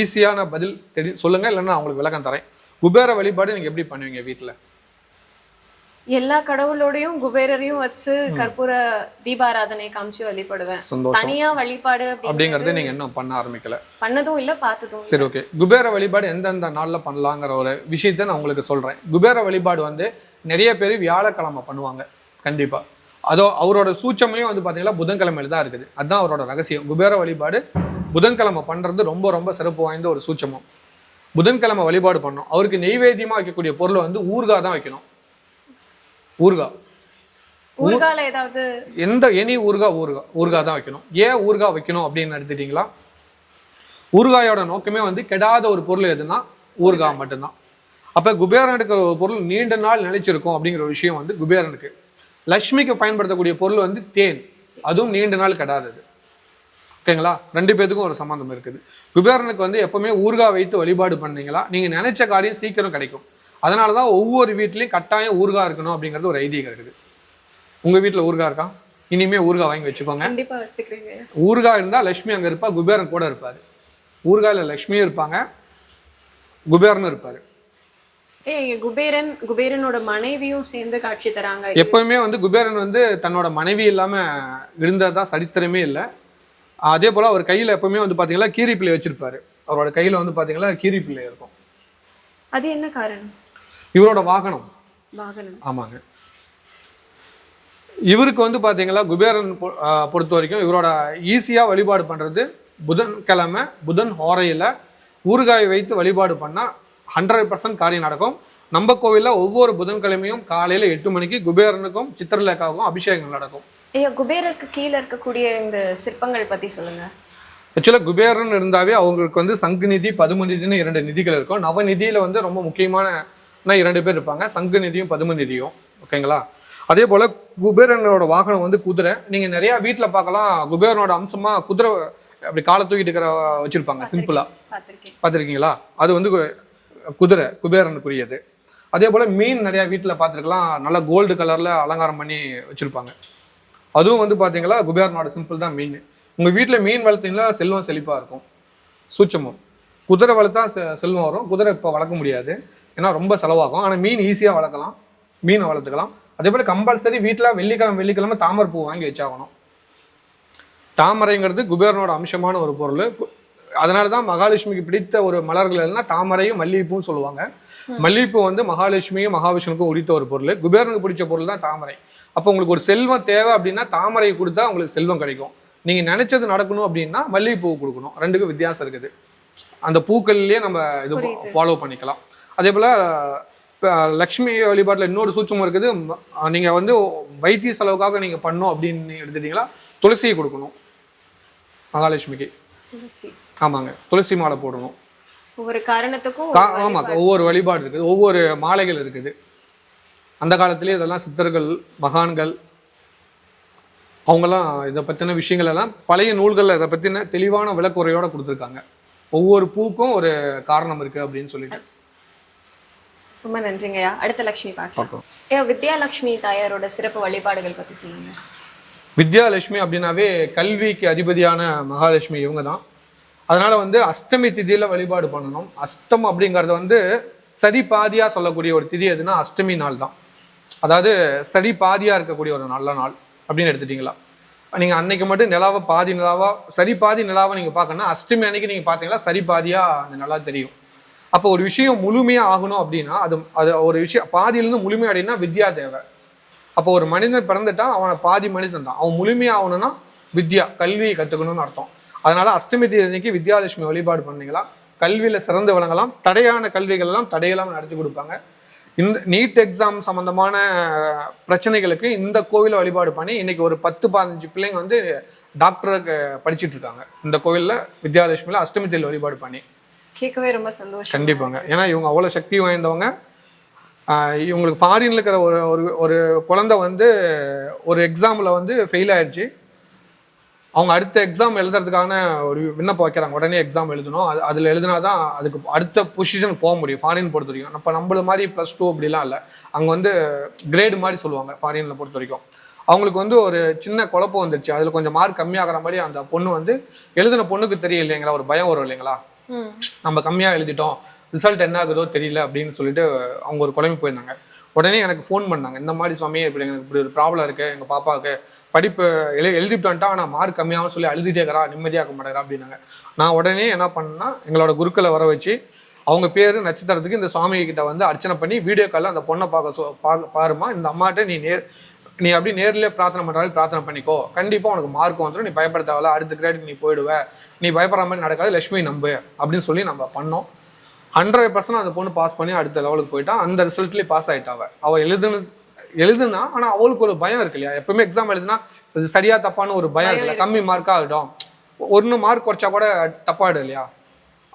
ஈஸியான பதில் சொல்லுங்க, இல்லைன்னா அவங்களுக்கு விளக்கம் தரேன். குபேர வழிபாடு நீங்க எப்படி பண்ணுவீங்க வீட்டுல? எல்லா கடவுளோடையும் குபேரரையும் வச்சு கற்பூர தீபாராதனை காமிச்சு வழிபடுவேன். தனியா வழிபாடு அப்படிங்கறது நீங்க இன்னும் பண்ண ஆரம்பிக்கல? பண்ணதும் இல்ல, பார்த்ததும். சரி, ஓகே. குபேர வழிபாடு எந்தெந்த நாள்ல பண்ணலாங்கிற ஒரு விஷயத்த நான் உங்களுக்கு சொல்றேன். குபேர வழிபாடு வந்து நிறைய பேர் வியாழக்கிழமை பண்ணுவாங்க கண்டிப்பா. அவரோட சூட்சமையும் வந்து பாத்தீங்கன்னா புதன்கிழமையில தான் இருக்குது. அதுதான் அவரோட ரகசியம். குபேர வழிபாடு புதன்கிழமை பண்றது ரொம்ப ரொம்ப சிறப்பு வாய்ந்த ஒரு சூட்சமம். புதன்கிழமை வழிபாடு பண்ணணும். அவருக்கு நெய்வேத்தியமா வைக்கக்கூடிய பொருள் வந்து ஊறுகாய் தான் வைக்கணும். ஊறுகால ஏதாவது எனி ஊறுகாய் தான் வைக்கணும். ஏன் ஊறுகாய் வைக்கணும் அப்படின்னு எடுத்துட்டீங்களா, ஊறுகாயோட நோக்கமே வந்து கெடாத ஒரு பொருள் எதுனா ஊறுகாய் மட்டும்தான். அப்ப குபேரனுக்கு ஒரு பொருள் நீண்ட நாள் நிலைச்சிருக்கும் அப்படிங்கிற ஒரு விஷயம் வந்து குபேரனுக்கு. லட்சுமிக்கு பயன்படுத்தக்கூடிய பொருள் வந்து தேன், அதுவும் நீண்ட நாள் கெடாதது. ஓகேங்களா, ரெண்டு பேத்துக்கும் ஒரு சம்பந்தம் இருக்குது. குபேரனுக்கு வந்து எப்பவுமே ஊறுகாய் வைத்து வழிபாடு பண்ணீங்களா நீங்க நினைச்ச காரியம் சீக்கிரம் கிடைக்கும். அதனாலதான் ஒவ்வொரு வீட்லயும் கட்டாயம் ஊறுகாய் இருக்கணும் அப்படிங்கிறது ஒரு ஐதீகம் இருக்குது. உங்க வீட்டுல ஊறுகாய் இருக்கா? இனிமே ஊறுகாய் வாங்கி வச்சுக்கோங்க. கண்டிப்பா வச்சுக்கிறீங்க. ஊறுகாய் இருந்தா லட்சுமி அங்க இருப்பா, குபேரன் கூட இருப்பாரு. ஊறுகாயில லட்சுமியும் இருப்பாங்க, குபேரனும் இருப்பாரு. குபேரனோட மனைவியும் சேர்ந்து காட்சி தராங்க. எப்பவுமே வந்து குபேரன் வந்து தன்னோட மனைவி இல்லாம இருந்ததா சரித்திரமே இல்லை. அதே போல அவர் கையில எப்பவுமே வந்து பாத்தீங்கன்னா கீரி பிள்ளை வச்சிருப்பாரு. அவரோட கையில வந்து பாத்தீங்கன்னா கீரி பிள்ளை இருக்கும். அது என்ன காரணம்? இவரோட வாகனம். வாகனம். ஆமாங்க. இவருக்கு வந்து பார்த்தீங்களா குபேரன் பொறுத்த வரைக்கும் இவரோட ஈஸியாக வழிபாடு பண்ணுறது புதன்கிழமை புதன் ஹோரையில் ஊறுகாய் வைத்து வழிபாடு பண்ணால் 100% காரியம் நடக்கும். நம்ம கோவிலில் ஒவ்வொரு புதன்கிழமையும் காலையில் 8 மணிக்கு குபேரனுக்கும் சித்திரலேகாவுக்கும் அபிஷேகம் நடக்கும். ஐயா, குபேரருக்கு கீழே இருக்கக்கூடிய இந்த சிற்பங்கள் பற்றி சொல்லுங்கள். ஆக்சுவலாக குபேரன் இருந்தாவே அவங்களுக்கு வந்து சங்கு நிதி பதும நிதினு 2 நிதிகள் இருக்கும். நவநிதியில் வந்து ரொம்ப முக்கியமான 2 பேர் இருப்பாங்க, சங்கு நிதியும் பதும நிதியும். ஓகேங்களா? அதே போல் குபேரனோட வாகனம் வந்து குதிரை. நீங்கள் நிறையா வீட்டில் பார்க்கலாம், குபேரனோட அம்சமாக குதிரை அப்படி காலை தூக்கிட்டு இருக்கிற வச்சுருப்பாங்க சிம்பிளாக. பார்த்துருக்கீங்களா? அது வந்து குதிரை குபேரனுக்குரியது. அதே போல் மீன் நிறையா வீட்டில் பார்த்துருக்கலாம், நல்லா கோல்டு கலரில் அலங்காரம் பண்ணி வச்சுருப்பாங்க. அதுவும் வந்து பார்த்தீங்களா குபேரனோட சிம்பிள் தான் மீன். உங்கள் வீட்டில் மீன் வளர்த்தீங்களா செல்வம் செழிப்பாக இருக்கும். சூட்சமம். குதிரை வளர்த்தா செல்வம் வரும். குதிரை இப்போ வளர்க்க முடியாது, ஏன்னா ரொம்ப செலவாகும். ஆனால் மீன் ஈஸியாக வளர்க்கலாம், மீனை வளர்த்துக்கலாம். அதே போல் கம்பல்சரி வீட்டில் வெள்ளிக்கிழமை தாமரை பூ வாங்கி வச்சாகணும். தாமரைங்கிறது குபேரனோட அம்சமான ஒரு பொருள். அதனால தான் மகாலட்சுமிக்கு பிடித்த ஒரு மலர்கள் எல்லாம் தாமரையும் மல்லிகைப்பூன்னு சொல்லுவாங்க. மல்லிகைப்பூ வந்து மகாலட்சுமியும் மகாவிஷ்ணுக்கும் உரித்த ஒரு பொருள். குபேரனுக்கு பிடிச்ச பொருள் தான் தாமரை. அப்போ உங்களுக்கு ஒரு செல்வம் தேவை அப்படின்னா தாமரை கொடுத்தா உங்களுக்கு செல்வம் கிடைக்கும். நீங்கள் நினைச்சது நடக்கணும் அப்படின்னா மல்லிகைப்பூ கொடுக்கணும். 2க்கும் வித்தியாசம் இருக்குது. அந்த பூக்கள்லேயே நம்ம இது ஃபாலோ பண்ணிக்கலாம். அதே போல் லக்ஷ்மி வழிபாட்டில் இன்னொரு சூட்சமும் இருக்குது. நீங்கள் வந்து வைத்திய செலவுக்காக நீங்கள் பண்ணோம் அப்படின்னு எடுத்துட்டீங்களா, துளசியை கொடுக்கணும் மகாலட்சுமிக்கு. ஆமாங்க, துளசி மாலை போடணும். ஒவ்வொரு காரணத்துக்கும் ஆமாம், ஒவ்வொரு வழிபாடு இருக்குது, ஒவ்வொரு மாலைகள் இருக்குது. அந்த காலத்திலே இதெல்லாம் சித்தர்கள் மகான்கள் அவங்கெல்லாம் இதை பற்றின விஷயங்கள் எல்லாம் பழைய நூல்களில் இதை பற்றின தெளிவான விளக்குறையோடு கொடுத்துருக்காங்க. ஒவ்வொரு பூக்கும் ஒரு காரணம் இருக்குது அப்படின்னு சொல்லிட்டு. ரொம்ப நன்றிங்கய்யா. அடுத்த லட்சுமி பார்க்கலாம். வித்யாலட்சுமி தாயாரோட சிறப்பு வழிபாடுகள் பற்றி சொல்லுங்க. வித்யாலட்சுமி அப்படின்னாவே கல்விக்கு அதிபதியான மகாலட்சுமி இவங்க தான். அதனால் வந்து அஷ்டமி திதியில் வழிபாடு பண்ணணும். அஷ்டம் அப்படிங்கிறது வந்து சரி பாதியாக சொல்லக்கூடிய ஒரு திதி எதுனா அஷ்டமி நாள் தான். அதாவது சரி பாதியாக இருக்கக்கூடிய ஒரு நல்ல நாள் அப்படின்னு எடுத்துட்டிங்களா. நீங்கள் அன்னைக்கு மட்டும் நிலாவை பாதி நிலாவா சரி பாதி நிலாவை நீங்கள் பார்க்கணுன்னா அஷ்டமி அன்னைக்கு நீங்கள் பார்த்தீங்களா சரி பாதியாக அந்த நல்லா தெரியும். அப்போ ஒரு விஷயம் முழுமையாக ஆகணும் அப்படின்னா அது ஒரு விஷயம் பாதியிலேருந்து முழுமையாக அப்படின்னா வித்யா தேவை. அப்போ ஒரு மனிதன் பிறந்துட்டா அவனை பாதி மனிதன் தான். அவன் முழுமையாக ஆகணும்னா வித்யா கல்வியை கற்றுக்கணும்னு அர்த்தம். அதனால அஷ்டமி தேதிக்கு வித்யாலட்சுமி வழிபாடு பண்ணீங்களா கல்வியில் சிறந்து விளங்கலாம். தடையான கல்விகள் எல்லாம் தடையெல்லாம் நடத்தி கொடுப்பாங்க. இந்த நீட் எக்ஸாம் சம்மந்தமான பிரச்சனைகளுக்கு இந்த கோவிலை வழிபாடு பண்ணி இன்னைக்கு ஒரு 10-15 பிள்ளைங்க வந்து டாக்டருக்கு படிச்சுட்டு இருக்காங்க இந்த கோவிலில் வித்யாலட்சுமியில் அஷ்டமி தேதியில் வழிபாடு பண்ணி. கேட்கவே ரொம்ப சந்தோஷம். கண்டிப்பாங்க, ஏன்னா இவங்க அவ்வளோ சக்தி வாய்ந்தவங்க. இவங்களுக்கு ஃபாரின்ல இருக்கிற ஒரு குழந்தை வந்து ஒரு எக்ஸாமில் வந்து ஃபெயில் ஆயிடுச்சு. அவங்க அடுத்த எக்ஸாம் எழுதுறதுக்கான ஒரு விண்ணப்பம் வைக்கிறாங்க. உடனே எக்ஸாம் எழுதணும். அதில் எழுதினா தான் அதுக்கு அடுத்த பொசிஷனுக்கு போக முடியும் ஃபாரின் பொறுத்த வரைக்கும். இப்போ நம்மள மாதிரி +2 அப்படிலாம் இல்லை. அங்கே வந்து கிரேடு மாதிரி சொல்லுவாங்க ஃபாரினில் பொறுத்த வரைக்கும். அவங்களுக்கு வந்து ஒரு சின்ன குழப்பம் வந்துருச்சு. அதில் கொஞ்சம் மார்க் கம்மியாகிற மாதிரி அந்த பொண்ணு வந்து எழுதின பொண்ணுக்கு தெரியல இல்லைங்களா, ஒரு பயம் வரும் இல்லைங்களா, நம்ம கம்மியாக எழுதிட்டோம் ரிசல்ட் என்ன ஆகுதோ தெரியல அப்படின்னு சொல்லிட்டு அவங்க ஒரு குழம்பு போயிருந்தாங்க. உடனே எனக்கு ஃபோன் பண்ணாங்க, இந்த மாதிரி சுவாமி இப்படி எனக்கு இப்படி ஒரு ப்ராப்ளம் இருக்குது, எங்கள் பாப்பாவுக்கு படிப்பு எழுதிட்டு வந்துட்டா ஆனால் மார்க் கம்மியாகவும் சொல்லி அழுதுகிட்டே இருக்கிறா, நிம்மதியாக மாட்டேறா அப்படின்னாங்க. நான் உடனே என்ன பண்ணேன்னா எங்களோட குருக்களை வர வச்சு அவங்க பேர் நட்சத்திரத்துக்கு இந்த சுவாமி கிட்ட வந்து அர்ச்சனை பண்ணி வீடியோ காலில் அந்த பொண்ணை பாருமா, இந்த அம்மாட்ட நீ அப்படி நேர்லேயே பிரார்த்தனை பண்ணுறாலும் பிரார்த்தனை பண்ணிக்கோ, கண்டிப்பாக உனக்கு மார்க் வந்துடும், நீ பயப்பட தேவையில்ல, அடுத்த கிரேடுக்கு நீ போயிடுவ, நீ பயப்படுற மாதிரி நடக்காது, லட்சுமி நம்பு அப்படின்னு சொல்லி நம்ம பண்ணோம். 100% அந்த பொண்ணு பாஸ் பண்ணி அடுத்த லெவலுக்கு போயிட்டா. அந்த ரிசல்ட்லேயே பாஸ் ஆகிட்டா. அவள் எழுதுனா ஆனால் அவளுக்கு ஒரு பயம் இருக்கு இல்லையா, எப்பவுமே எக்ஸாம் எழுதுனா அது சரியா தப்பான ஒரு பயம் இருக்குல்ல, கம்மி மார்க்காக ஆகிடும், 1 மார்க் குறைச்சா கூட தப்பாயிடும் இல்லையா.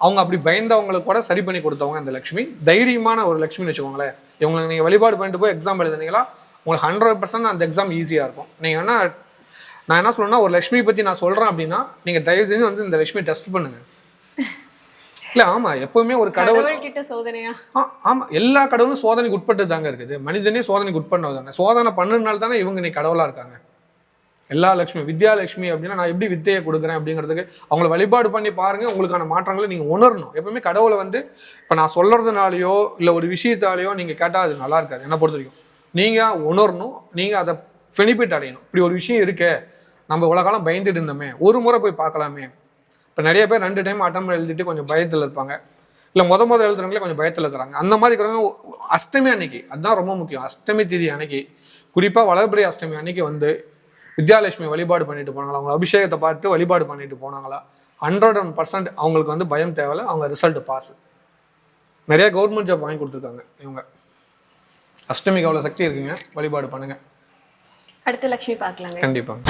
அவங்க அப்படி பயந்தவங்களுக்கு கூட சரி பண்ணி கொடுத்தவங்க அந்த லட்சுமி. தைரியமான ஒரு லட்சுமின்னு வச்சுக்கோங்களேன். இவங்களுக்கு நீங்கள் வழிபாடு பண்ணிட்டு போய் எக்ஸாம் எழுதுனீங்களா உங்களுக்கு 100% அந்த எக்ஸாம் ஈஸியாக இருக்கும். நீங்கள் என்ன நான் என்ன சொல்லணும்னா, ஒரு லட்சுமி பற்றி நான் சொல்கிறேன் அப்படின்னா நீங்கள் தயவு செஞ்சு வந்து இந்த லட்சுமி டெஸ்ட் பண்ணுங்க. இல்லை ஆமாம், எப்பவுமே ஒரு கடவுள் கிட்ட சோதனையா? ஆமாம், எல்லா கடவுளும் சோதனைக்கு உட்பட்டு தாங்க இருக்குது. மனிதனே சோதனைக்கு உட்பட்டது தானே. சோதனை பண்ணுறதுனால தானே இவங்க இன்னைக்கு கடவுளாக இருக்காங்க. எல்லா லட்சுமி வித்யாலட்சுமி அப்படின்னா நான் எப்படி வித்தையை கொடுக்குறேன் அப்படிங்கிறதுக்கு அவங்கள வழிபாடு பண்ணி பாருங்கள், உங்களுக்கான மாற்றங்களை நீங்கள் உணரணும். எப்பவுமே கடவுளை வந்து இப்போ நான் சொல்கிறதுனாலையோ இல்லை ஒரு விஷயத்தாலேயோ நீங்கள் கேட்டால் அது நல்லா இருக்காது. என்னை பொறுத்த வரைக்கும் நீங்கள் உணரணும், நீங்கள் அதை பெனிஃபிட் அடையணும். இப்படி ஒரு விஷயம் இருக்கே, நம்ம இவ்வளோ காலம் பயந்துட்டு இருந்தோமே, ஒரு முறை போய் பார்க்கலாமே. இப்போ நிறைய பேர் 2 டைம் அட்டம் எழுதிட்டு கொஞ்சம் பயத்தில் இருப்பாங்க. இல்லை முதல் எழுதுறவங்களே கொஞ்சம் பயத்தில் இருக்கிறாங்க. அந்த மாதிரி இருக்கிறவங்க அஷ்டமி அன்னைக்கு, அதுதான் ரொம்ப முக்கியம், அஷ்டமி திதி அன்னைக்கு, குறிப்பாக வளர்பிறை அஷ்டமி அன்னைக்கு வந்து வித்யாலட்சுமி வழிபாடு பண்ணிட்டு போனாங்களா, அவங்க அபிஷேகத்தை பார்த்து வழிபாடு பண்ணிட்டு போனாங்களா, 100% அவங்களுக்கு வந்து பயம் தேவையில்ல, அவங்க ரிசல்ட் பாஸ். நிறைய கவர்மெண்ட் ஜாப் வாங்கி கொடுத்துருக்காங்க இவங்க. அஷ்டமிக்கு அவ்வளோ சக்தி இருக்குங்க, வழிபாடு பண்ணுங்க. அடுத்த லக்ஷ்மி பார்க்கலாங்க. கண்டிப்பாங்க.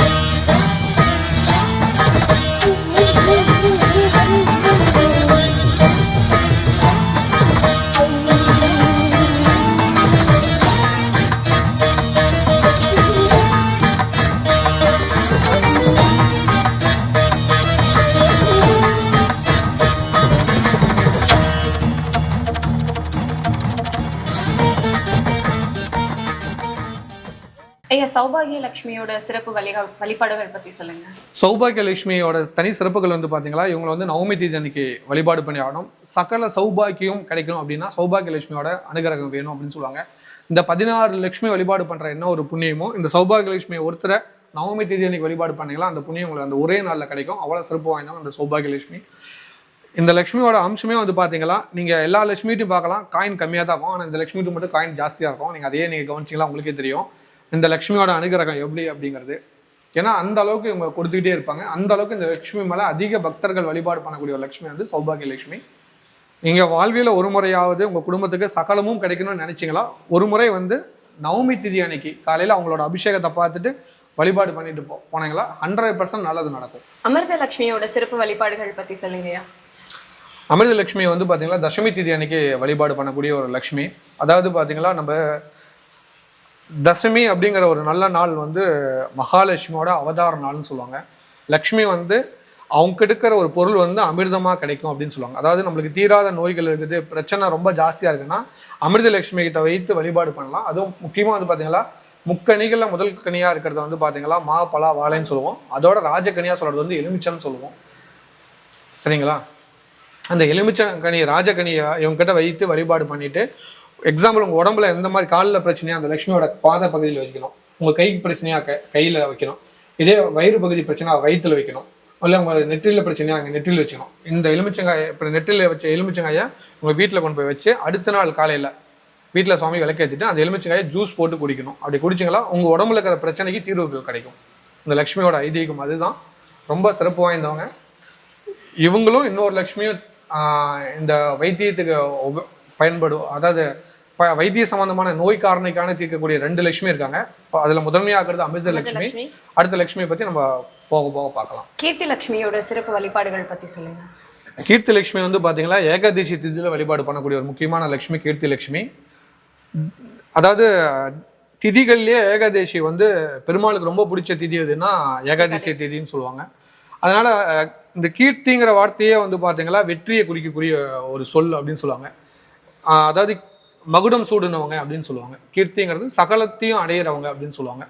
ஐயா, சௌபாகிய லட்சுமியோட சிறப்பு வழிபாடுகள் பத்தி சொல்லுங்க. சௌபாகிய லட்சுமியோட தனி சிறப்புகள் வந்து பாத்தீங்களா, இவங்களை வந்து நவமி தேதி அன்னைக்கு வழிபாடு பண்ணி ஆகணும். சகல சௌபாகியம் கிடைக்கணும் அப்படின்னா சௌபாகிய லட்சுமியோட அனுகிரகம் வேணும் அப்படின்னு சொல்லுவாங்க. இந்த 16 லட்சுமி வழிபாடு பண்ற என்ன ஒரு புண்ணியமோ, இந்த சௌபாகிய லட்சுமியை ஒருத்தரை நவமி தேதி அன்னைக்கு வழிபாடு பண்ணீங்களா அந்த புண்ணியம் உங்களுக்கு அந்த ஒரே நாளில் கிடைக்கும். அவ்வளோ சிறப்பு வாய்ந்தவங்க இந்த சௌபாகிய லட்சுமி. இந்த லட்சுமியோட அம்சமே வந்து பார்த்தீங்களா, நீங்கள் எல்லா லட்சுமிட்டையும் பார்க்கலாம் காயின் கம்மியாக தான் இருக்கும், ஆனால் இந்த லட்சுமிட்டு மட்டும் காயின் ஜாஸ்தியாக இருக்கும். நீங்கள் அதையே நீங்கள் கவனிச்சிங்களா உங்களுக்கே தெரியும் இந்த லட்சுமியோட அனுகிரகம் எப்படி அப்படிங்கிறது. ஏன்னா அந்த அளவுக்கு இவங்க கொடுத்துக்கிட்டே இருப்பாங்க. அந்த அளவுக்கு இந்த லட்சுமி மேலே அதிக பக்தர்கள் வழிபாடு பண்ணக்கூடிய ஒரு லட்சுமி வந்து சௌபாகிய லட்சுமி. நீங்கள் வாழ்வியில் ஒரு முறையாவது உங்கள் குடும்பத்துக்கு சகலமும் கிடைக்கணும்னு நினச்சிங்களா, ஒரு முறை வந்து நவமி திதி அன்னைக்கு காலையில் அவங்களோட அபிஷேகத்தை பார்த்துட்டு வழிபாடு பண்ணிட்டு போனீங்களா 100% நல்லது நடக்கும். அமிர்த லட்சுமியோட சிறப்பு வழிபாடுகள் பற்றி சொல்லுங்கய்யா. அமிர்த லட்சுமி வந்து பார்த்தீங்களா தசமி திதி அன்னைக்கு வழிபாடு பண்ணக்கூடிய ஒரு லட்சுமி. அதாவது பார்த்தீங்களா, நம்ம தசமி அப்படிங்கிற ஒரு நல்ல நாள் வந்து மகாலட்சுமியோட அவதார நாள்னு சொல்லுவாங்க. லக்ஷ்மி வந்து அவங்க எடுக்கிற ஒரு பொருள் வந்து அமிர்தமாக கிடைக்கும் அப்படின்னு சொல்லுவாங்க. அதாவது நம்மளுக்கு தீராத நோய்கள் இருக்குது, பிரச்சனை ரொம்ப ஜாஸ்தியாக இருக்குன்னா அமிர்த லட்சுமி கிட்ட வைத்து வழிபாடு பண்ணலாம். அதுவும் முக்கியமாக வந்து பார்த்தீங்களா, முக்கணிகளில் முதல் கனியாக இருக்கிறது வந்து பார்த்தீங்களா மா பலா வாழைன்னு சொல்லுவோம். அதோட ராஜக்கனியாக சொல்கிறது வந்து எலுமிச்சன்னு சொல்லுவோம். சரிங்களா, அந்த எலுமிச்சங்கனி ராஜக்கனியை இவங்ககிட்ட வைத்து வழிபாடு பண்ணிட்டு, எக்ஸாம்பிள் உங்கள் உடம்புல எந்த மாதிரி காலில் பிரச்சனையாக அந்த லட்சுமியோட பாத பகுதியில் வைக்கணும், உங்கள் கைக்கு பிரச்சனையாக கையில் வைக்கணும், இதே வயிறு பகுதி பிரச்சனை வயிற்றில் வைக்கணும், இல்லை உங்கள் நெற்றியில் பிரச்சனையாக அங்கே நெற்றியில் வச்சுக்கணும். இந்த எலுமிச்சங்காயை இப்போ நெற்றியில் வச்ச எலுமிச்சங்காயை உங்கள் வீட்டில் கொண்டு போய் வச்சு அடுத்த நாள் காலையில் வீட்டில் சுவாமி விளக்கேற்றிட்டு அந்த எலுமிச்சங்காயை ஜூஸ் போட்டு குடிக்கணும். அப்படி குடிச்சிங்களா உங்கள் உடம்புல இருக்கிற பிரச்சனைக்கு தீர்வுகள் கிடைக்கும். இந்த லக்ஷ்மியோட ஐதீகம் அதுதான். ரொம்ப சிறப்பு வாய்ந்தவங்க இவங்களும். இன்னொரு லக்ஷ்மியும் இந்த வைத்தியத்துக்கு பயன்படும், அதாவது வைத்திய சம்பந்தமான நோய் காரணிக்கான தீர்க்கக்கூடிய 2 லட்சுமி இருக்காங்க. அதில் முதன்மையாகிறது அமிர்த லட்சுமி. அடுத்த லட்சுமியை பற்றி நம்ம போக போக பார்க்கலாம். கீர்த்தி லட்சுமியோட சிறப்பு வழிபாடுகள் பற்றி சொல்லுங்க. கீர்த்தி லட்சுமி வந்து பார்த்தீங்களா ஏகாதசி திதியில் வழிபாடு பண்ணக்கூடிய ஒரு முக்கியமான லட்சுமி கீர்த்தி லட்சுமி. அதாவது திதிகள்லேயே ஏகாதசி வந்து பெருமாளுக்கு ரொம்ப பிடிச்ச திதி எதுன்னா ஏகாதசி திதின்னு சொல்லுவாங்க. அதனால இந்த கீர்த்திங்கிற வார்த்தையே வந்து பார்த்தீங்களா வெற்றியை குறிக்கக்கூடிய ஒரு சொல் அப்படின்னு சொல்லுவாங்க. அதாவது மகுடம் சூடுனவங்க அப்படின்னு சொல்லுவாங்க. கீர்த்திங்கிறது சகலத்தையும் அடையிறவங்க அப்படின்னு சொல்லுவாங்க.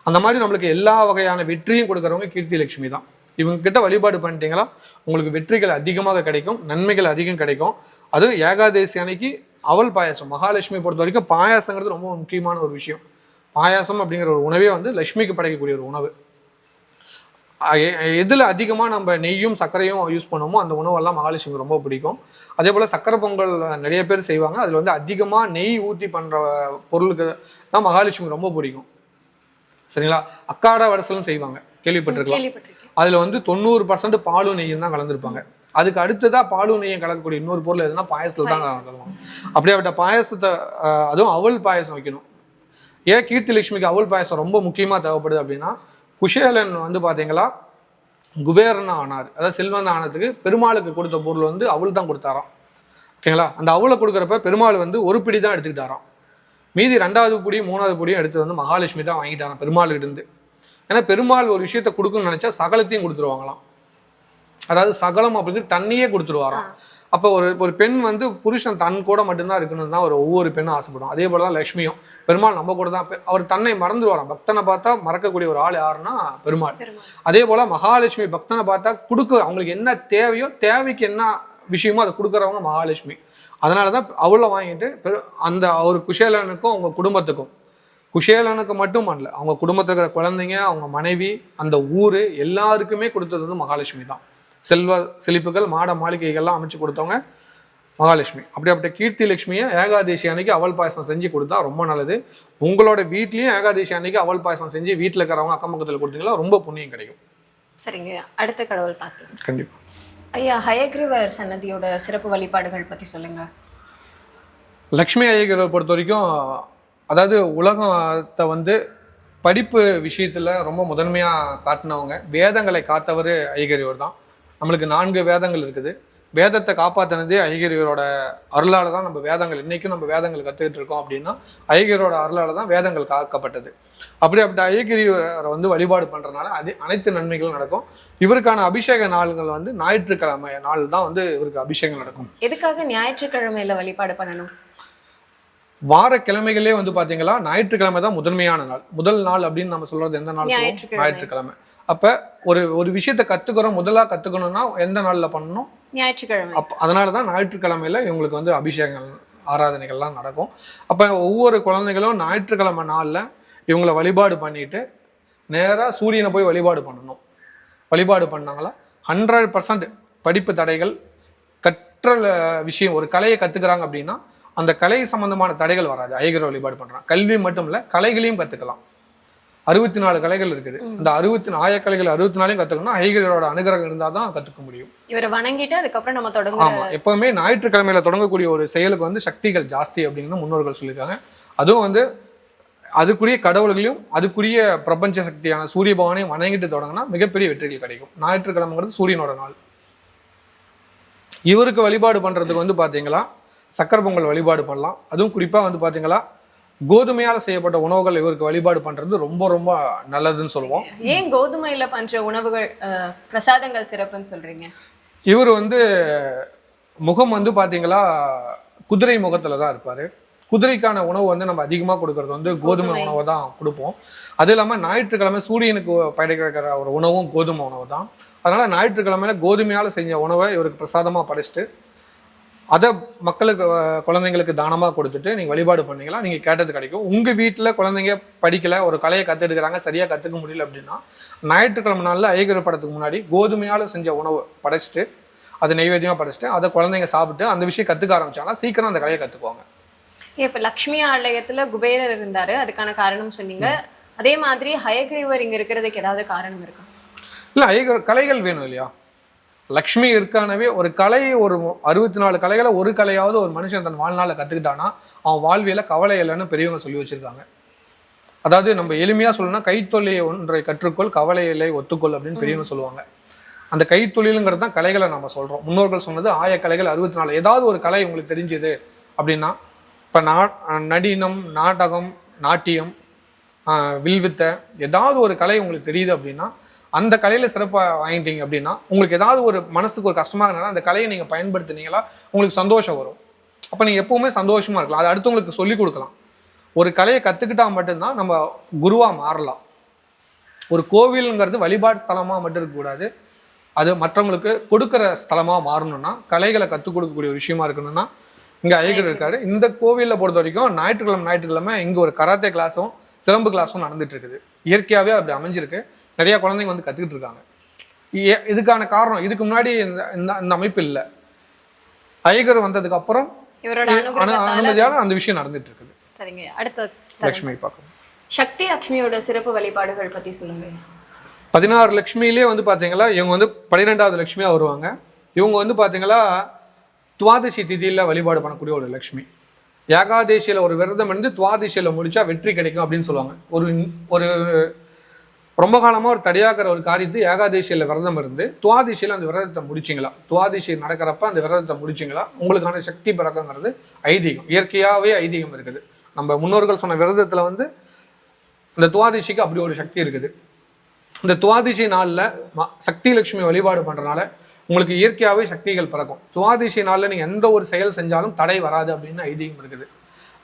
அந்த மாதிரி நம்மளுக்கு எல்லா வகையான வெற்றியும் கொடுக்குறவங்க கீர்த்தி லட்சுமி தான். இவங்க கிட்ட வழிபாடு பண்ணிட்டீங்களா உங்களுக்கு வெற்றிகள் அதிகமாக கிடைக்கும், நன்மைகள் அதிகம் கிடைக்கும். அதுவும் ஏகாதசி அன்னைக்கு அவல் பாயாசம், மகாலட்சுமி பொறுத்த வரைக்கும் பாயாசங்கிறது ரொம்ப முக்கியமான ஒரு விஷயம். பாயாசம் அப்படிங்கிற ஒரு உணவே வந்து லட்சுமிக்கு படைக்கக்கூடிய ஒரு உணவு. எதில் அதிகமாக நம்ம நெய்யும் சர்க்கரையும் யூஸ் பண்ணுவோமோ அந்த உணவெல்லாம் மகாலட்சுமி ரொம்ப பிடிக்கும். அதே போல் சக்கரை பொங்கல் நிறைய பேர் செய்வாங்க. அதில் வந்து அதிகமாக நெய் ஊற்றி பண்ணுற பொருளுக்கு தான் மகாலட்சுமி ரொம்ப பிடிக்கும். சரிங்களா, அக்காடா வடசலும் செய்வாங்க, கேள்விப்பட்டிருக்கலாம். அதில் வந்து 90% பாலும் நெய்யும் தான் கலந்துருப்பாங்க. அதுக்கு அடுத்ததாக பாலும் நெய்யும் கலக்கக்கூடிய இன்னொரு பொருள் எதுனா பாயசத்தில் தான் கலந்துருவாங்க. அப்படியாப்பட்ட பாயசத்தை, அதுவும் அவல் பாயசம் வைக்கணும். ஏன் கீர்த்தி லட்சுமிக்கு அவல் பாயசம் ரொம்ப முக்கியமாக தேவைப்படுது அப்படின்னா, குஷேலன் வந்து பார்த்தீங்களா குபேரன் ஆனார், அதாவது செல்வன் ஆனதுக்கு பெருமாளுக்கு கொடுத்த பொருள் வந்து அவள் தான் கொடுத்தாராம். ஓகேங்களா, அந்த அவளை கொடுக்குறப்ப பெருமாள் வந்து ஒரு பிடி தான் எடுத்துக்கிட்டாராம். மீதி 2வது பிடி 3வது பிடியும் எடுத்து வந்து மகாலட்சுமி தான் வாங்கிட்டாராம் பெருமாள்கிட்ட இருந்து. ஏன்னா பெருமாள் ஒரு விஷயத்த கொடுக்கணும்னு நினைச்சா சகலத்தையும் கொடுத்துருவாங்களாம். அதாவது சகலம் அப்படிங்கிறது தண்ணியே கொடுத்துருவாராம். அப்போ ஒரு பெண் வந்து புருஷன் தன் கூட மட்டும்தான் இருக்கணும்னு தான் ஒவ்வொரு பெண்ணும் ஆசைப்படும். அதே போல தான் லட்சுமியும். பெருமாள் நம்ம கூட தான், அவர் தன்னை மறந்துடுவாராம். பக்தனை பார்த்தா மறக்கக்கூடிய ஒரு ஆள் யாருன்னா பெருமாள். அதே போல மகாலட்சுமி பக்தனை பார்த்தா அவங்களுக்கு என்ன தேவையோ, தேவைக்கு என்ன விஷயமோ அதை கொடுக்குறவங்க மகாலட்சுமி. அதனால தான் அவளை வாங்கிட்டு அந்த அவர் குஷேலனுக்கும் அவங்க குடும்பத்துக்கும், குஷேலனுக்கு மட்டும் பண்ணல, அவங்க குடும்பத்தில் இருக்கிற குழந்தைங்க, அவங்க மனைவி, அந்த ஊர் எல்லாருக்குமே கொடுத்தது வந்து மகாலட்சுமி தான். செல்வ செழிப்புகள் மாட மாளிகைகள்லாம் அமைச்சு கொடுத்தவங்க மகாலட்சுமி. அப்படிப்பட்ட கீர்த்தி லட்சுமியை ஏகாதேசி அன்னைக்கு அவல் பாயசம் செஞ்சு கொடுத்தா ரொம்ப நல்லது. உங்களோட வீட்லேயும் ஏகாதேசி அன்னைக்கு அவல் பாயசம் செஞ்சு வீட்டில் இருக்கிறவங்க அக்கம் பக்கத்தில் கொடுத்தீங்களா ரொம்ப புண்ணியம் கிடைக்கும். சரிங்க, அடுத்த கடவுள் பார்க்கலாம். கண்டிப்பாக. ஐயா, ஹயக்ரீவர் சன்னதியோட சிறப்பு வழிபாடுகள் பற்றி சொல்லுங்க. லக்ஷ்மி ஐயகிரியை பொறுத்த வரைக்கும், அதாவது உலகத்தை வந்து படிப்பு விஷயத்தில் ரொம்ப முதன்மையாக காட்டினவங்க, வேதங்களை காத்தவர் ஐயகிரிவர் தான். நம்மளுக்கு 4 வேதங்கள் இருக்குது. வேதத்தை காப்பாற்றினதே ஐயகிரியோட அருளால் தான். நம்ம வேதங்கள் இன்றைக்கும் நம்ம வேதங்கள் கற்றுக்கிட்டு இருக்கோம் அப்படின்னா ஐயகிரியோட அருளால் தான் வேதங்கள் காக்கப்பட்டது. அப்படி ஐயகிரியை வந்து வழிபாடு பண்ணுறதுனால அனைத்து நன்மைகளும் நடக்கும். இவருக்கான அபிஷேக நாள்கள் வந்து ஞாயிற்றுக்கிழமை நாள் தான் வந்து இவருக்கு அபிஷேகம் நடக்கும். எதுக்காக ஞாயிற்றுக்கிழமையில வழிபாடு பண்ணணும்? வார கிழமைகளே வந்து பார்த்தீங்களா ஞாயிற்றுக்கிழமை தான் முதன்மையான நாள். முதல் நாள் அப்படின்னு நம்ம சொல்றது எந்த நாள்? ஞாயிற்றுக்கிழமை. அப்போ ஒரு விஷயத்தை கற்றுக்கிறோம், முதலாக கற்றுக்கணும்னா எந்த நாளில் பண்ணணும்? ஞாயிற்றுக்கிழமை. அதனால தான் ஞாயிற்றுக்கிழமையில இவங்களுக்கு வந்து அபிஷேகங்கள் ஆராதனைகள்லாம் நடக்கும். அப்போ ஒவ்வொரு குழந்தைகளும் ஞாயிற்றுக்கிழமை நாளில் இவங்களை வழிபாடு பண்ணிட்டு நேராக சூரியனை போய் வழிபாடு பண்ணணும். வழிபாடு பண்ணாங்களா 100% படிப்பு தடைகள், கற்றல் விஷயம், ஒரு கலையை கற்றுக்கிறாங்க அப்படின்னா அந்த கலை சம்பந்தமான தடைகள் வராது. ஐயகிரி வழிபாடு பண்ணுறாங்க. கல்வி மட்டும் இல்லை, கலைகளையும் கற்றுக்கலாம். 64 கலைகள் இருக்குது. அந்த 64 64 கற்றுக்கணும்னா ஐயகிரியோட அனுகிரகம் இருந்தால் தான் கற்றுக்க முடியும். இவரை வணங்கிட்டு அதுக்கப்புறம் நம்ம தொடங்க. ஆமாம், எப்பவுமே ஞாயிற்றுக்கிழமையில தொடங்கக்கூடிய ஒரு செயலுக்கு வந்து சக்திகள் ஜாஸ்தி அப்படின்னு முன்னோர்கள் சொல்லியிருக்காங்க. அதுவும் வந்து அதுக்குரிய கடவுள்களையும் அதுக்குரிய பிரபஞ்ச சக்தியான சூரிய பகவானையும் வணங்கிட்டு தொடங்கினா மிகப்பெரிய வெற்றிகள் கிடைக்கும். ஞாயிற்றுக்கிழமைங்கிறது சூரியனோட நாள். இவருக்கு வழிபாடு பண்ணுறதுக்கு வந்து பார்த்தீங்களா சக்கரை பொங்கல் வழிபாடு பண்ணலாம். அதுவும் குறிப்பாக வந்து பார்த்தீங்களா கோதுமையால் செய்யப்பட்ட உணவுகள் இவருக்கு வழிபாடு பண்ணுறது ரொம்ப ரொம்ப நல்லதுன்னு சொல்லுவோம். ஏன் கோதுமையில் பண்ணுற உணவுகள் பிரசாதங்கள் சிறப்புன்னு சொல்கிறீங்க? இவர் வந்து முகம் வந்து பார்த்தீங்களா குதிரை முகத்தில் தான் இருப்பார். குதிரைக்கான உணவு வந்து நம்ம அதிகமாக கொடுக்கறது வந்து கோதுமை உணவை தான் கொடுப்போம். அது இல்லாமல் ஞாயிற்றுக்கிழமை சூரியனுக்கு படைக்கிற ஒரு உணவும் கோதுமை உணவு தான். அதனால் ஞாயிற்றுக்கிழமையில கோதுமையால் செஞ்ச உணவை இவருக்கு பிரசாதமாக படைச்சிட்டு அதை மக்களுக்கு குழந்தைங்களுக்கு தானமாக கொடுத்துட்டு நீங்கள் வழிபாடு பண்ணீங்களா நீங்கள் கேட்டது கிடைக்கும். உங்கள் வீட்டில் குழந்தைங்க படிக்கலை, ஒரு கலையை கற்றுட்டுக்கிறாங்க, சரியாக கற்றுக்க முடியல அப்படின்னா ஞாயிற்றுக்கிழமை நாளில் ஐயகிரி படத்துக்கு முன்னாடி கோதுமையால் செஞ்ச உணவு படைச்சிட்டு அதை நைவேத்தியமாக படைச்சிட்டு அதை குழந்தைங்க சாப்பிட்டு அந்த விஷயம் கற்றுக்க ஆரம்பிச்சாங்கன்னா சீக்கிரம் அந்த கலையை கற்றுக்குவாங்க. இப்போ லக்ஷ்மி ஆலயத்தில் குபேரர் இருந்தார், அதுக்கான காரணம் சொன்னீங்க. அதே மாதிரி ஹயக்ரீவர் இங்கே இருக்கிறதுக்கு ஏதாவது காரணம் இருக்கா? இல்லை, ஐயகிரி கலைகள் வேணும் இல்லையா? லக்ஷ்மி இருக்கானவே ஒரு கலை, ஒரு 64 கலைகளை ஒரு கலையாவது ஒரு மனுஷன் தன் வாழ்நாளில் கற்றுக்கிட்டானா அவன் வாழ்வியல கவலை இல்லைன்னு பெரியவங்க சொல்லி வச்சுருக்காங்க. அதாவது நம்ம எளிமையாக சொல்லணும்னா கைத்தொழிலை ஒன்றை கற்றுக்கொள், கவலை இல்லை ஒத்துக்கொள் அப்படின்னு பெரியவங்க சொல்லுவாங்க. அந்த கைத்தொழிலுங்கிறது தான் கலைகளை நம்ம சொல்கிறோம். முன்னோர்கள் சொன்னது கலைகள் 64. ஏதாவது ஒரு கலை உங்களுக்கு தெரிஞ்சது அப்படின்னா, இப்போ நடினம், நாடகம், நாட்டியம், வில்வித்தை, ஏதாவது ஒரு கலை உங்களுக்கு தெரியுது அப்படின்னா அந்த கலையில் சிறப்பாக வாங்கிட்டீங்க அப்படின்னா உங்களுக்கு ஏதாவது ஒரு மனசுக்கு ஒரு கஷ்டமாக இருந்தாலும் அந்த கலையை நீங்கள் பயன்படுத்தினீங்களா உங்களுக்கு சந்தோஷம் வரும். அப்போ நீங்கள் எப்போவுமே சந்தோஷமாக இருக்கலாம். அதை அடுத்தவங்களுக்கு சொல்லிக் கொடுக்கலாம். ஒரு கலையை கற்றுக்கிட்டா மட்டும்தான் நம்ம குருவாக மாறலாம். ஒரு கோவிலுங்கிறது வழிபாட்டு ஸ்தலமாக மட்டும் இருக்கக்கூடாது, அது மற்றவங்களுக்கு கொடுக்குற ஸ்தலமாக மாறணும்னா கலைகளை கற்றுக் கொடுக்கக்கூடிய ஒரு விஷயமா இருக்கணும்னா இங்கே ஐயகிரி இருக்காரு. இந்த கோவிலில் பொறுத்த வரைக்கும் ஞாயிற்றுக்கிழமை இங்கே ஒரு கராத்தே கிளாஸும் சிலம்பு கிளாஸும் நடந்துட்டு இருக்குது. இயற்கையாகவே அப்படி அமைஞ்சிருக்கு. நிறைய குழந்தைங்க வந்து கற்றுக்கிட்டு இருக்காங்க. இதுக்கான காரணம் இதுக்கு முன்னாடி இந்த அமைப்பு இல்லை. ஐயகர் வந்ததுக்கு அப்புறம் அனுமதியால அந்த விஷயம் நடந்துட்டு இருக்குது. சரிங்க, அடுத்த லட்சுமி பார்க்கணும். சக்தி லட்சுமியோட சிறப்பு வழிபாடுகள் பற்றி சொல்லுங்க. 16 லட்சுமியிலே வந்து பார்த்தீங்களா இவங்க வந்து 12வது லட்சுமியாக வருவாங்க. இவங்க வந்து பார்த்தீங்களா துவாதசி திதியில் வழிபாடு பண்ணக்கூடிய ஒரு லட்சுமி. ஏகாதேசியில் ஒரு விரதம் இருந்து துவாதசியில் முடிச்சா வெற்றி கிடைக்கும் அப்படின்னு சொல்லுவாங்க. ஒரு ரொம்ப காலமாக ஒரு தடையாக்கிற ஒரு காரியத்தை ஏகாதேசியில் விரதம் இருந்து துவாதசியில் அந்த விரதத்தை முடிச்சிங்களா, துவாதசி நடக்கிறப்ப அந்த விரதத்தை முடிச்சிங்களா உங்களுக்கான சக்தி பிறக்கங்கிறது ஐதீகம். இயற்கையாகவே ஐதீகம் இருக்குது. நம்ம முன்னோர்கள் சொன்ன விரதத்தில் வந்து இந்த துவாதசிக்கு அப்படி ஒரு சக்தி இருக்குது. இந்த துவாதசி நாளில் சக்தி லட்சுமி வழிபாடு பண்ணுறதுனால உங்களுக்கு இயற்கையாகவே சக்திகள் பிறக்கும். துவாதசி நாளில் நீங்கள் எந்த ஒரு செயல் செஞ்சாலும் தடை வராது அப்படின்னு ஐதீகம் இருக்குது.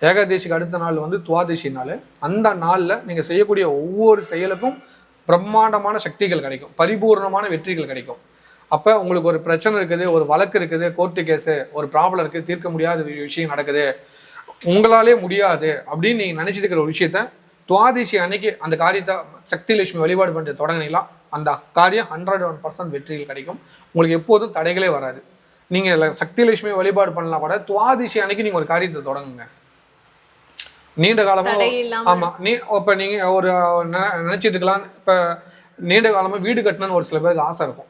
ஏகாதேசிக்கு அடுத்த நாள் வந்து துவாதசி நாள். அந்த நாளில் நீங்கள் செய்யக்கூடிய ஒவ்வொரு செயலுக்கும் பிரம்மாண்டமான சக்திகள் கிடைக்கும், பரிபூர்ணமான வெற்றிகள் கிடைக்கும். அப்போ உங்களுக்கு ஒரு பிரச்சனை இருக்குது, ஒரு வழக்கு இருக்குது, கோர்ட்டு கேஸு, ஒரு ப்ராப்ளம் இருக்குது, தீர்க்க முடியாத விஷயம் நடக்குது, உங்களாலே முடியாது அப்படின்னு நீங்கள் நினச்சிட்டு இருக்கிற ஒரு விஷயத்த துவாதசி அன்னைக்கு அந்த காரியத்தை சக்தி லட்சுமி வழிபாடு பண்ணிட்டு தொடங்கினீங்களா அந்த காரியம் 101% வெற்றிகள் கிடைக்கும். உங்களுக்கு எப்போதும் தடைகளே வராது. நீங்கள் சக்தி லட்சுமி வழிபாடு பண்ணலாம் கூட துவாதிசி அன்னைக்கு நீங்கள் ஒரு காரியத்தை தொடங்குங்க. நீண்ட காலமாக ஆமாம் இப்போ நீங்கள் ஒரு நினச்சிட்டு இருக்கலாம். இப்போ நீண்ட காலமாக வீடு கட்டணும்னு ஒரு சில பேருக்கு ஆசை இருக்கும்,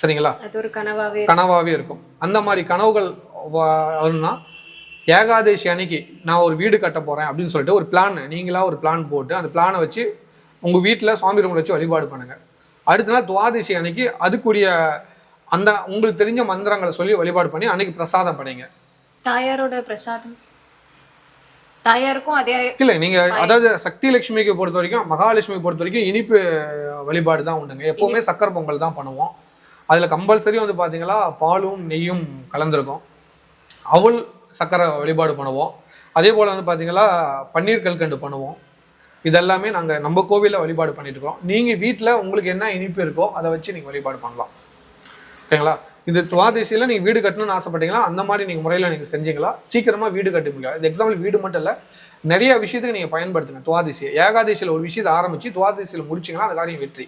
சரிங்களா? அது ஒரு கனவாகவே இருக்கும். அந்த மாதிரி கனவுகள் வரும்னா ஏகாதசி அன்னைக்கு நான் ஒரு வீடு கட்ட போகிறேன் அப்படின்னு சொல்லிட்டு ஒரு பிளான், நீங்களா ஒரு பிளான் போட்டு அந்த பிளானை வச்சு உங்கள் வீட்டில் சுவாமி ரூமில் வச்சு வழிபாடு பண்ணுங்கள். அடுத்த நாள் துவாதசி அன்னைக்கு அதுக்குரிய அந்த உங்களுக்கு தெரிஞ்ச மந்திரங்களை சொல்லி வழிபாடு பண்ணி அன்னைக்கு பிரசாதம் பண்ணிங்க. தாயாரோட பிரசாதம் தாயாருக்கும் அதே இல்லை, நீங்கள் அதாவது சக்தி லட்சுமிக்கு பொறுத்த வரைக்கும் மகாலட்சுமி பொறுத்த வரைக்கும் இனிப்பு வழிபாடு தான் உண்டுங்க. எப்போவுமே சக்கரை பொங்கல் தான் பண்ணுவோம். அதில் கம்பல்சரி வந்து பார்த்தீங்கன்னா பாலும் நெய்யும் கலந்துருக்கும். அவள் சக்கரை வழிபாடு பண்ணுவோம். அதே போல் வந்து பார்த்தீங்கன்னா பன்னீர் கல்கண்டு பண்ணுவோம். இதெல்லாமே நாங்கள் நம்ம கோவிலில் வழிபாடு பண்ணிட்டு இருக்கோம். நீங்கள் வீட்டில் உங்களுக்கு என்ன இனிப்பு இருக்கோ அதை வச்சு நீங்கள் வழிபாடு பண்ணலாம், ஓகேங்களா? இந்த துவாதசியில் நீங்கள் வீடு கட்டணும்னு ஆசைப்பட்டீங்களா அந்த மாதிரி நீங்கள் முறையில் நீங்கள் செஞ்சீங்களா சீக்கிரமாக வீடு கட்ட முடியாது. இது எக்ஸாம்பிள் வீடு மட்டும் இல்லை, நிறைய விஷயத்துக்கு நீங்கள் பயன்படுத்துங்க துவாதசியை. ஏகாதசியில் ஒரு விஷயத்தை ஆரம்பித்து துவாதசியில் முடிச்சிங்கன்னா அந்த காரியம் வெற்றி.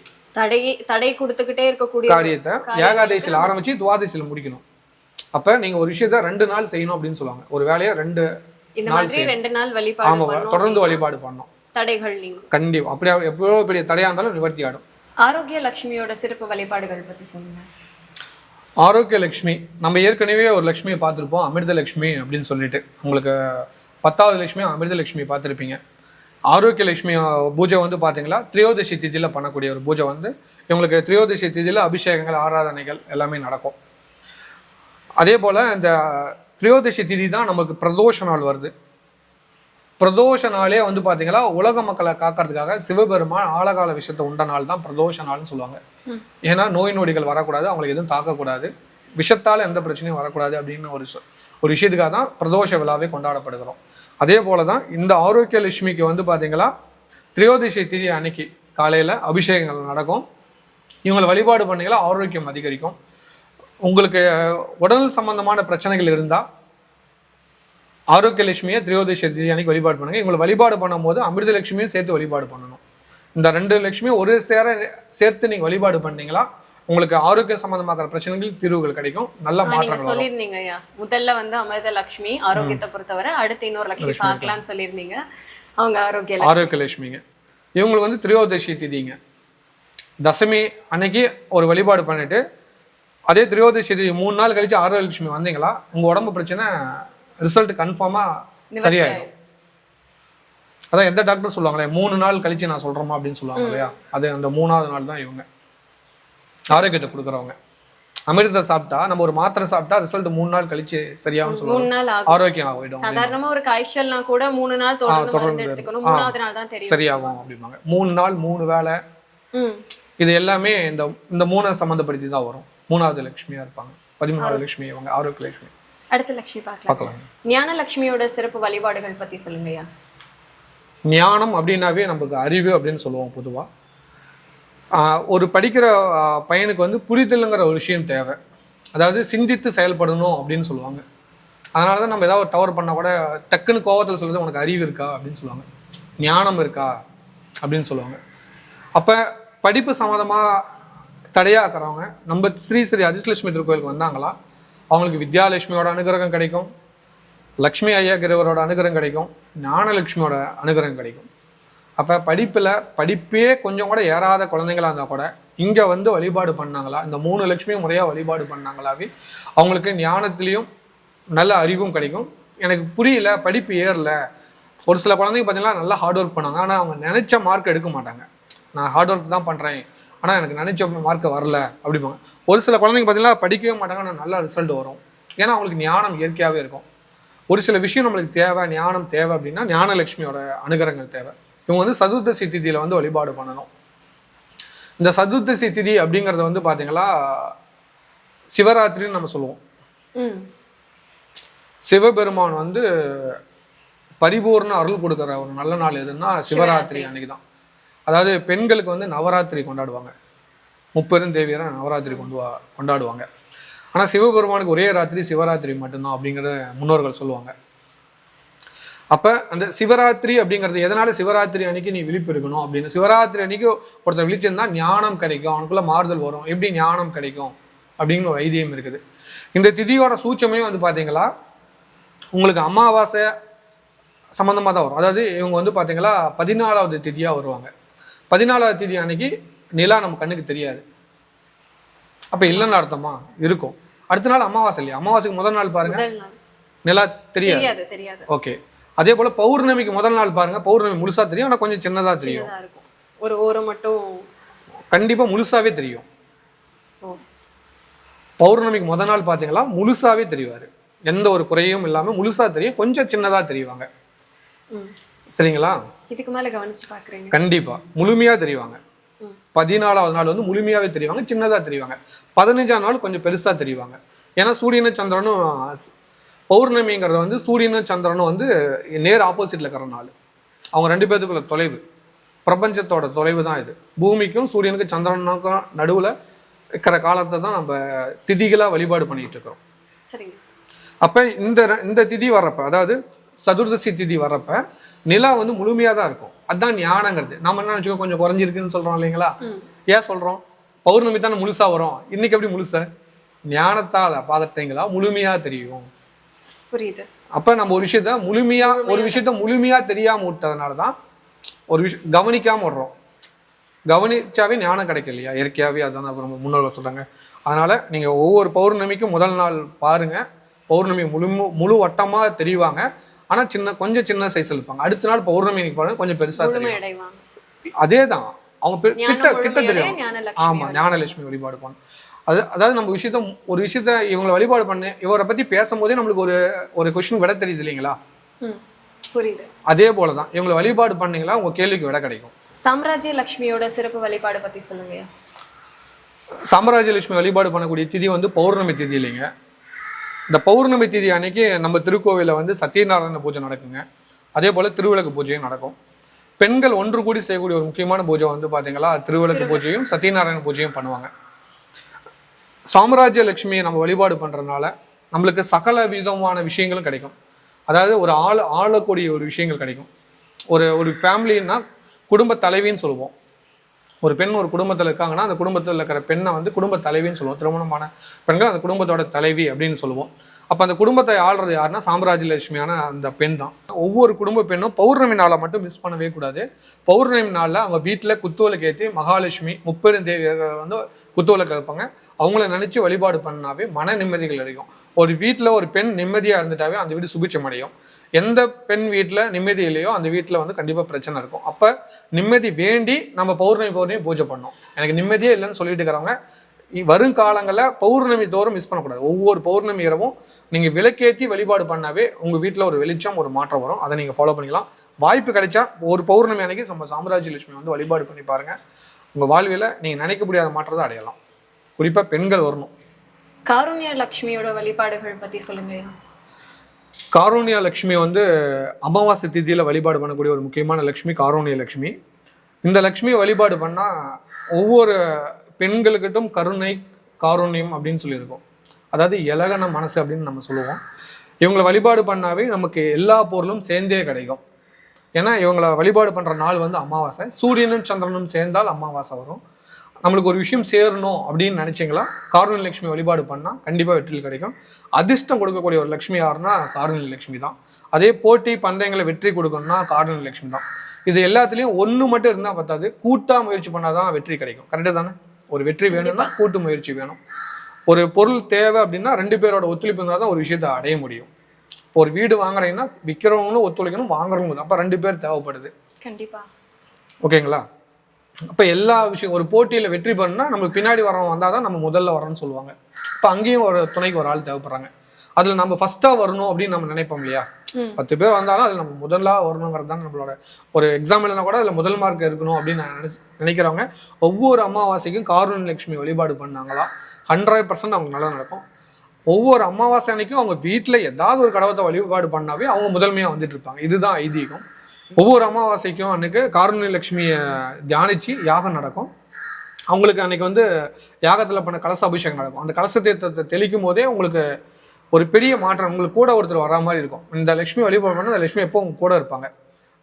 தடை கொடுத்துக்கிட்டே இருக்கக்கூடிய காரியத்தை ஏகாதசியில் ஆரம்பித்து துவாதசியில் முடிக்கணும். அப்போ நீங்கள் ஒரு விஷயத்த 2 நாள் செய்யணும் அப்படின்னு சொல்லுவாங்க. ஒரு வேலையை 2 நாள் வழிபாடு ஆமாம் தொடர்ந்து வழிபாடு பண்ணணும். தடைகள் கண்டிப்பாக அப்படியே எவ்வளோ பெரிய தடையாக இருந்தாலும் நிவர்த்தி ஆடும். ஆரோக்கிய லட்சுமியோட சிறப்பு வழிபாடுகள் பற்றி சொல்லுங்க. ஆரோக்கிய லட்சுமி நம்ம ஏற்கனவே ஒரு லட்சுமியை பார்த்துருப்போம், அமிர்த லட்சுமி அப்படின்னு சொல்லிட்டு. உங்களுக்கு 10வது லட்சுமி அமிர்த லட்சுமி பார்த்துருப்பீங்க. ஆரோக்கிய லட்சுமி பூஜை வந்து பார்த்தீங்களா திரையோதசி திதியில் பண்ணக்கூடிய ஒரு பூஜை வந்து இவங்களுக்கு திரையோதசி திதியில் அபிஷேகங்கள் ஆராதனைகள் எல்லாமே நடக்கும். அதே போல் இந்த திரையோதசி திதி தான் நமக்கு பிரதோஷ நாள் வருது. பிரதோஷ நாளே வந்து பார்த்தீங்கன்னா உலக மக்களை காக்கிறதுக்காக சிவபெருமான் ஆழகால விஷயத்தை உண்ட நாள் தான் பிரதோஷ நாள்னு சொல்லுவாங்க. ஏன்னா நோய் நொடிகள் வரக்கூடாது, அவங்களுக்கு எதுவும் தாக்கக்கூடாது, விஷத்தால் எந்த பிரச்சனையும் வரக்கூடாது அப்படின்னு ஒரு விஷயத்துக்காக தான் பிரதோஷ விழாவே கொண்டாடப்படுகிறோம். அதே போல தான் இந்த ஆரோக்கிய லட்சுமிக்கு வந்து பார்த்தீங்கன்னா திரையோதசி திதி அன்னைக்கு காலையில் அபிஷேகங்கள் நடக்கும். இவங்களை வழிபாடு பண்ணிங்களா ஆரோக்கியம் அதிகரிக்கும். உங்களுக்கு உடல் சம்பந்தமான பிரச்சனைகள் இருந்தால் ஆரோக்கிய லட்சுமியை திரையோதசி திதி அன்னைக்கு வழிபாடு பண்ணுங்க. இவங்களை வழிபாடு பண்ணும் போது அமிர்த லட்சுமியும் சேர்த்து வழிபாடு பண்ணணும். இந்த 2 லட்சுமியும் ஒரு சேர்த்து நீங்கள் வழிபாடு பண்ணீங்களா உங்களுக்கு ஆரோக்கிய சம்பந்தமாக பிரச்சனைகள் தீர்வுகள் கிடைக்கும், நல்ல மாற்றங்கள் சொல்லியிருந்தீங்க. முதல்ல வந்து அமிர்த லட்சுமி ஆரோக்கியத்தை பொறுத்தவரை, அடுத்து இன்னொரு லட்சுமி பார்க்கலாம்னு சொல்லியிருந்தீங்க. அவங்க ஆரோக்கிய லட்சுமிங்க. இவங்களுக்கு வந்து திரையோதசி திதிங்க. தசமி அன்னைக்கு ஒரு வழிபாடு பண்ணிட்டு அதே திரையோதசி திதி 3 நாள் கழிச்சு ஆரோக்கிய லட்சுமி வந்தீங்களா உங்க உடம்பு பிரச்சனை ரிசல்ட் கன்ஃபார்மா சரியாயிடும். அதான் எந்த டாக்டர் சொல்லுவாங்களே 3 நாள் கழிச்சு நான் சொல்றேமா அப்படின்னு சொல்லுவாங்க இல்லையா, அது அந்த 3வது நாள் தான் இவங்க ஆரோக்கியத்தை கொடுக்குறவங்க. அமிர்தத்தை சாப்பிட்டா நம்ம ஒரு மாத்திரை சாப்பிட்டா ரிசல்ட் 3 நாள் கழிச்சு சரியாகும் சொல்லுவாங்க, ஆரோக்கியம் ஆகிடும். சாதாரணமா ஒரு காய்ச்சல்னா கூட 3 நாள் தொடர்ந்து எடுத்துக்கணும், 3வது நாள் தான் தெரியும் சரியாகும் அப்படிம்பாங்க. 3 நாள் 3 வேளை இது எல்லாமே இந்த 3 சம்மந்தப்படுத்தி தான் வரும். 3வது லட்சுமியா இருப்பாங்க. 13வது லட்சுமி இவங்க ஆரோக்கிய லட்சுமி. அடுத்த லட்சுமி பார்க்கலாம். ஞான லட்சுமியோட சிறப்பு வழிபாடுகள் பத்தி சொல்லுங்கய்யா. ஞானம் அப்படின்னாவே நமக்கு அறிவு அப்படின்னு சொல்லுவோம் பொதுவாக. ஒரு படிக்கிற பையனுக்கு வந்து புரிதலுங்கிற ஒரு விஷயம் தேவை, அதாவது சிந்தித்து செயல்படணும் அப்படின்னு சொல்லுவாங்க. அதனால தான் நம்ம ஏதாவது ஒரு தவறு பண்ணால் கூட டக்குன்னு கோவத்தில் சொல்கிறது உனக்கு அறிவு இருக்கா அப்படின்னு சொல்லுவாங்க, ஞானம் இருக்கா அப்படின்னு சொல்லுவாங்க. அப்போ படிப்பு சம்மந்தமாக தடையாக்குறவங்க நம்ம ஸ்ரீ ஸ்ரீ அதிர்ஷ்டலட்சுமி திருக்கோயிலுக்கு வந்தாங்களா அவங்களுக்கு வித்யாலட்சுமியோட அனுகிரகம் கிடைக்கும், லக்ஷ்மி ஐயாகிரவரோட அனுகிரகம் கிடைக்கும், ஞானலட்சுமியோட அனுகிரகம் கிடைக்கும். அப்போ படிப்பே கொஞ்சம் கூட ஏறாத குழந்தைங்களா இருந்தால் கூட இங்கே வந்து வழிபாடு பண்ணாங்களா, இந்த 3 லட்சுமியும் முறையாக வழிபாடு பண்ணாங்களாவே அவங்களுக்கு ஞானத்துலேயும் நல்ல அறிவும் கிடைக்கும். எனக்கு புரியல, படிப்பு ஏறல. ஒரு சில குழந்தைங்க பார்த்தீங்கன்னா நல்லா ஹார்ட் ஒர்க் பண்ணாங்க, ஆனால் அவங்க நினச்ச மார்க் எடுக்க மாட்டாங்க. நான் ஹார்ட் ஒர்க் தான் பண்ணுறேன் ஆனால் எனக்கு நினச்ச மார்க் வரல அப்படிம்பாங்க. ஒரு சில குழந்தைங்க பார்த்தீங்கன்னா படிக்கவே மாட்டாங்க, ஆனால் நல்ல ரிசல்ட் வரும். ஏன்னா அவங்களுக்கு ஞானம் இயற்கையாகவே இருக்கும். ஒரு சில விஷயம் நம்மளுக்கு தேவை, ஞானம் தேவை அப்படின்னா ஞானலட்சுமியோட அனுகிரகங்கள் தேவை. இவங்க வந்து சதுர்த்தசி திதியில் வந்து வழிபாடு பண்ணணும். இந்த சதுர்த்தசி திதி அப்படிங்கிறத வந்து பார்த்தீங்களா சிவராத்திரின்னு நம்ம சொல்லுவோம். சிவபெருமான் வந்து பரிபூர்ண அருள் கொடுக்குற ஒரு நல்ல நாள் எதுன்னா சிவராத்திரி அன்னைக்கு தான். அதாவது பெண்களுக்கு வந்து நவராத்திரி கொண்டாடுவாங்க, 30 தேவியரை நவராத்திரி கொண்டாடுவாங்க. ஆனால் சிவபெருமானுக்கு ஒரே ராத்திரி சிவராத்திரி மட்டும்தான் அப்படிங்கிற முன்னோர்கள் சொல்லுவாங்க. அப்போ அந்த சிவராத்திரி அப்படிங்கிறது எதனால சிவராத்திரி அன்னைக்கு நீ விழிப்பு இருக்கணும் அப்படின்னு, சிவராத்திரி அன்னைக்கு ஒருத்தர் விழிச்சிருந்தா ஞானம் கிடைக்கும், அவனுக்குள்ள மாறுதல் வரும். எப்படி ஞானம் கிடைக்கும் அப்படிங்கிற ஒரு ஐதீகம் இருக்குது. இந்த திதியோட சூட்சமே வந்து பார்த்தீங்களா உங்களுக்கு அமாவாசை சம்மந்தமாக தான் வரும். அதாவது இவங்க வந்து பார்த்தீங்களா 14வது திதியாக வருவாங்க. 14வது திதி அன்னைக்கு நிலா நம்ம கண்ணுக்கு தெரியாது. அப்போ இல்லைன்னு அர்த்தமா இருக்கும். அடுத்த நாள் அமாவாசை இல்லையா, அமாவாசைக்கு முதல் நாள் பாருங்க நிலா தெரியாது. ஓகே, அதே போல் பௌர்ணமிக்கு முதல் நாள் பாருங்க, பௌர்ணமி முழுசா தெரியும், ஆனால் கொஞ்சம் சின்னதாக தெரியும். ஒரு ஓரம் மட்டும் கண்டிப்பாக முழுசாவே தெரியும். பௌர்ணமிக்கு முதல் நாள் பார்த்தீங்களா முழுசாவே தெரிவார், எந்த ஒரு குறையும் இல்லாமல் முழுசா தெரியும், கொஞ்சம் சின்னதாக தெரிவாங்க. சரிங்களா? இதுக்கு மேல கவனிச்சு பாக்குறீங்க. கண்டிப்பா முழுமையா தெரிவாங்க. 14வது நாள் வந்து முழுமையாவே தெரிவாங்க, சின்னதா தெரிவாங்க. 15ஆம் நாள் கொஞ்சம் பெருசா தெரிவாங்க. ஏன்னா சூரியனும் சந்திரனும் பௌர்ணமிங்கிறது வந்து சூரியனும் சந்திரனும் வந்து நேர் ஆப்போசிட்ல இருக்கிற நாள். அவங்க 2 பேர்த்துக்குள்ள தொலைவு, பிரபஞ்சத்தோட தொலைவு தான் இது. பூமிக்கும் சூரியனுக்கும் சந்திரனுக்கும் நடுவுல இருக்கிற காலத்தை தான் நம்ம திதிகளா வழிபாடு பண்ணிட்டு இருக்கிறோம். சரிங்க. அப்ப இந்த திதி வர்றப்ப, அதாவது சதுர்தசி திதி வர்றப்ப நிலா வந்து முழுமையா தான் இருக்கும். அதுதான் ஞானங்கிறது. நம்ம என்ன நினைச்சுக்கோ கொஞ்சம் குறைஞ்சிருக்குன்னு சொல்றோம் இல்லைங்களா? ஏன் சொல்றோம்? பௌர்ணமி தானே முழுசா வரும், இன்னைக்கு எப்படி முழுசா? ஞானத்தால் பார்த்தீங்களா முழுமையா தெரியும். புரியுது. அப்ப நம்ம ஒரு விஷயத்த முழுமையா தெரியாம விட்டதுனாலதான் ஒரு விஷயம் கவனிக்காம விடுறோம். கவனிச்சாவே ஞானம் கிடைக்கும் இல்லையா, இயற்கையாவே. அதான் அப்புறம் முன்னோர்கள் சொல்றாங்க. அதனால நீங்க ஒவ்வொரு பௌர்ணமிக்கும் முதல் நாள் பாருங்க, பௌர்ணமி முழு வட்டமா தெரிவாங்க, ஆனா கொஞ்சம் சின்ன சைஸ் இருப்பாங்க. அடுத்த நாள் பௌர்ணமி பாருங்க கொஞ்சம் பெருசா தெரியும். அதே தான் அவங்க கிட்ட தெரியும். ஆமா, ஞானலட்சுமி வழிபாடு பண்ணும். அதாவது நம்ம ஒரு விஷயத்த இவங்களை வழிபாடு பண்ணு, இவரை பத்தி பேசும்போதே நம்மளுக்கு ஒரு கொஸ்டின் விட தெரியுது இல்லைங்களா? புரியுது. அதே போலதான் இவங்களை வழிபாடு பண்ணீங்களா உங்க கேள்விக்கு விட கிடைக்கும். சாம்ராஜ்ய லட்சுமியோட சிறப்பு வழிபாடு பத்தி சொல்லுங்க. சாம்ராஜ்ய லட்சுமி வழிபாடு பண்ணக்கூடிய திதி வந்து பௌர்ணமி திதி இல்லைங்க. இந்த பௌர்ணமி திதி அன்னைக்கு நம்ம திருக்கோவிலில் வந்து சத்யநாராயண பூஜை நடக்குங்க. அதே போல் திருவிளக்கு பூஜையும் நடக்கும். பெண்கள் ஒன்று கூடி செய்யக்கூடிய ஒரு முக்கியமான பூஜை வந்து பார்த்தீங்களா திருவிளக்கு பூஜையும் சத்யநாராயண பூஜையும் பண்ணுவாங்க. சாம்ராஜ்ய லட்சுமியை நம்ம வழிபாடு பண்ணுறதுனால நம்மளுக்கு சகல விதமான விஷயங்களும் கிடைக்கும். அதாவது ஒரு ஆளக்கூடிய ஒரு விஷயங்கள் கிடைக்கும். ஒரு ஃபேமிலின்னா குடும்ப தலைவின்னு சொல்லுவோம். ஒரு பெண் ஒரு குடும்பத்தில் இருக்காங்கன்னா அந்த குடும்பத்தில் இருக்கிற பெண்ணை வந்து குடும்ப தலைவின்னு சொல்லுவோம். திருமணமான பெண்கள் அந்த குடும்பத்தோட தலைவி அப்படின்னு சொல்லுவோம். அப்போ அந்த குடும்பத்தை ஆள்றது யாருன்னா சாம்ராஜ்ய லட்சுமியான அந்த பெண் தான். ஒவ்வொரு குடும்ப பெண்ணும் பௌர்ணமி நாளை மட்டும் மிஸ் பண்ணவே கூடாது. பௌர்ணமி நாளில் அவங்க வீட்டில் குத்துவிளக்கு ஏற்றி மகாலட்சுமி முப்பெருந்தேவியர்கள் வந்து குத்துவிளக்கு வைப்பாங்க. அவங்கள நினைச்சு வழிபாடு பண்ணாவே மன நிம்மதிகள் கிடைக்கும். ஒரு வீட்டில் ஒரு பெண் நிம்மதியாக இருந்துட்டாவே அந்த வீடு சுபிட்சம் அடையும். எந்த பெண் வீட்டில் நிம்மதி இல்லையோ அந்த வீட்டில் வந்து கண்டிப்பாக பிரச்சனை இருக்கும். அப்போ நிம்மதி வேண்டி நம்ம பௌர்ணமி பூஜை பண்ணோம். எனக்கு நிம்மதியே இல்லைன்னு சொல்லிட்டு இருக்கிறவங்க வருங்காலங்களில் பௌர்ணமி தோறும் மிஸ் பண்ணக்கூடாது. ஒவ்வொரு பௌர்ணமி இரவும் நீங்கள் விளக்கேற்றி வழிபாடு பண்ணாவே உங்கள் வீட்டில் ஒரு வெளிச்சம் ஒரு மாற்றம் வரும். அதை நீங்கள் ஃபாலோ பண்ணிக்கலாம். வாய்ப்பு கிடைச்சா ஒரு பௌர்ணமி அன்னைக்கு நம்ம சாம்ராஜ்ய லட்சுமி வந்து வழிபாடு பண்ணி பாருங்கள். உங்கள் வாழ்வில் நீங்கள் நினைக்க முடியாத மாற்றத்தை அடையலாம். குறிப்பாக பெண்கள் வரணும். காருண்ய லட்சுமியோட வழிபாடுகள் பற்றி சொல்லுங்க. காருண்ய லட்சுமி வந்து அமாவாசை திதியில் வழிபாடு பண்ணக்கூடிய ஒரு முக்கியமான லட்சுமி காருண்ய லட்சுமி. இந்த லட்சுமியை வழிபாடு பண்ணால் ஒவ்வொரு பெண்களுக்கிட்டும் கருணை காருண்யம் அப்படின்னு சொல்லியிருக்கோம். அதாவது இலகன மனசு அப்படின்னு நம்ம சொல்லுவோம். இவங்களை வழிபாடு பண்ணாவே நமக்கு எல்லா பொருளும் சேர்ந்தே கிடைக்கும். ஏன்னா இவங்களை வழிபாடு பண்ணுற நாள் வந்து அமாவாசை. சூரியனும் சந்திரனும் சேர்ந்தால் அமாவாசை வரும். நம்மளுக்கு ஒரு விஷயம் சேரணும் அப்படின்னு நினைச்சிங்களா காருண்ய லட்சுமி வழிபாடு பண்ணால் கண்டிப்பாக வெற்றியில் கிடைக்கும். அதிர்ஷ்டம் கொடுக்கக்கூடிய ஒரு லட்சுமி யாருன்னா காருண்ய லட்சுமி தான். அதே போட்டி பந்தயங்களை வெற்றி கொடுக்கணும்னா காருண்ய லட்சுமி தான். இது எல்லாத்துலேயும் ஒன்று மட்டும் இருந்தால் பத்தாது, கூட்டாக முயற்சி பண்ணாதான் வெற்றி கிடைக்கும். கரெக்டாக தானே? ஒரு வெற்றி வேணும்னா கூட்டு முயற்சி வேணும். ஒரு பொருள் தேவை அப்படின்னா 2 பேரோட ஒத்துழைப்பு இருந்தால் தான் ஒரு விஷயத்தை அடைய முடியும். இப்போ ஒரு வீடு வாங்குறீங்கன்னா விற்கிறவங்களும் ஒத்துழைக்கணும், வாங்குறவங்களும். அப்போ 2 பேர் தேவைப்படுது. கண்டிப்பா. ஓகேங்களா? அப்போ எல்லா விஷயம் ஒரு போட்டியில் வெற்றி பண்ணா நம்மளுக்கு பின்னாடி வரவங்க வந்தால் தான் நம்ம முதல்ல வரோன்னு சொல்லுவாங்க. இப்போ அங்கேயும் ஒரு துணைக்கு ஒரு ஆள் தேவைப்படுறாங்க. அதில் நம்ம ஃபர்ஸ்ட்டாக வரணும் அப்படின்னு நம்ம நினைப்போம் இல்லையா? 10 பேர் வந்தாலும் அதில் நம்ம முதலாக வரணுங்கிறது தான் நம்மளோட ஒரு எக்ஸாம் எழுதினா கூட அதில் முதல் மார்க் இருக்கணும் அப்படின்னு நினைக்கிறவங்க ஒவ்வொரு அமாவாசைக்கும் காருண்ய லட்சுமி வழிபாடு பண்ணாங்களா 100% அவங்க நல்லா நடக்கும். ஒவ்வொரு அமாவாசை அன்னைக்கும் அவங்க வீட்டில் ஏதாவது ஒரு கடவுளத்தை வழிபாடு பண்ணாவே அவங்க முதன்மையாக வந்துட்டு இருப்பாங்க. இதுதான் ஐதீகம். ஒவ்வொரு அமாவாசைக்கும் அன்னைக்கு காருண்ய லட்சுமியை தியானிச்சு யாகம் நடக்கும். அவங்களுக்கு அன்னைக்கு வந்து யாகத்தில் பண்ண கலச அபிஷேகம் நடக்கும். அந்த கலச தீர்த்தத்தை தெளிக்கும் போதே உங்களுக்கு ஒரு பெரிய மாற்றம், உங்களுக்கு கூட ஒருத்தர் வரா மாதிரி இருக்கும். இந்த லட்சுமி வழிபாடு பண்ணால் அந்த லட்சுமி எப்போ உங்க கூட இருப்பாங்க.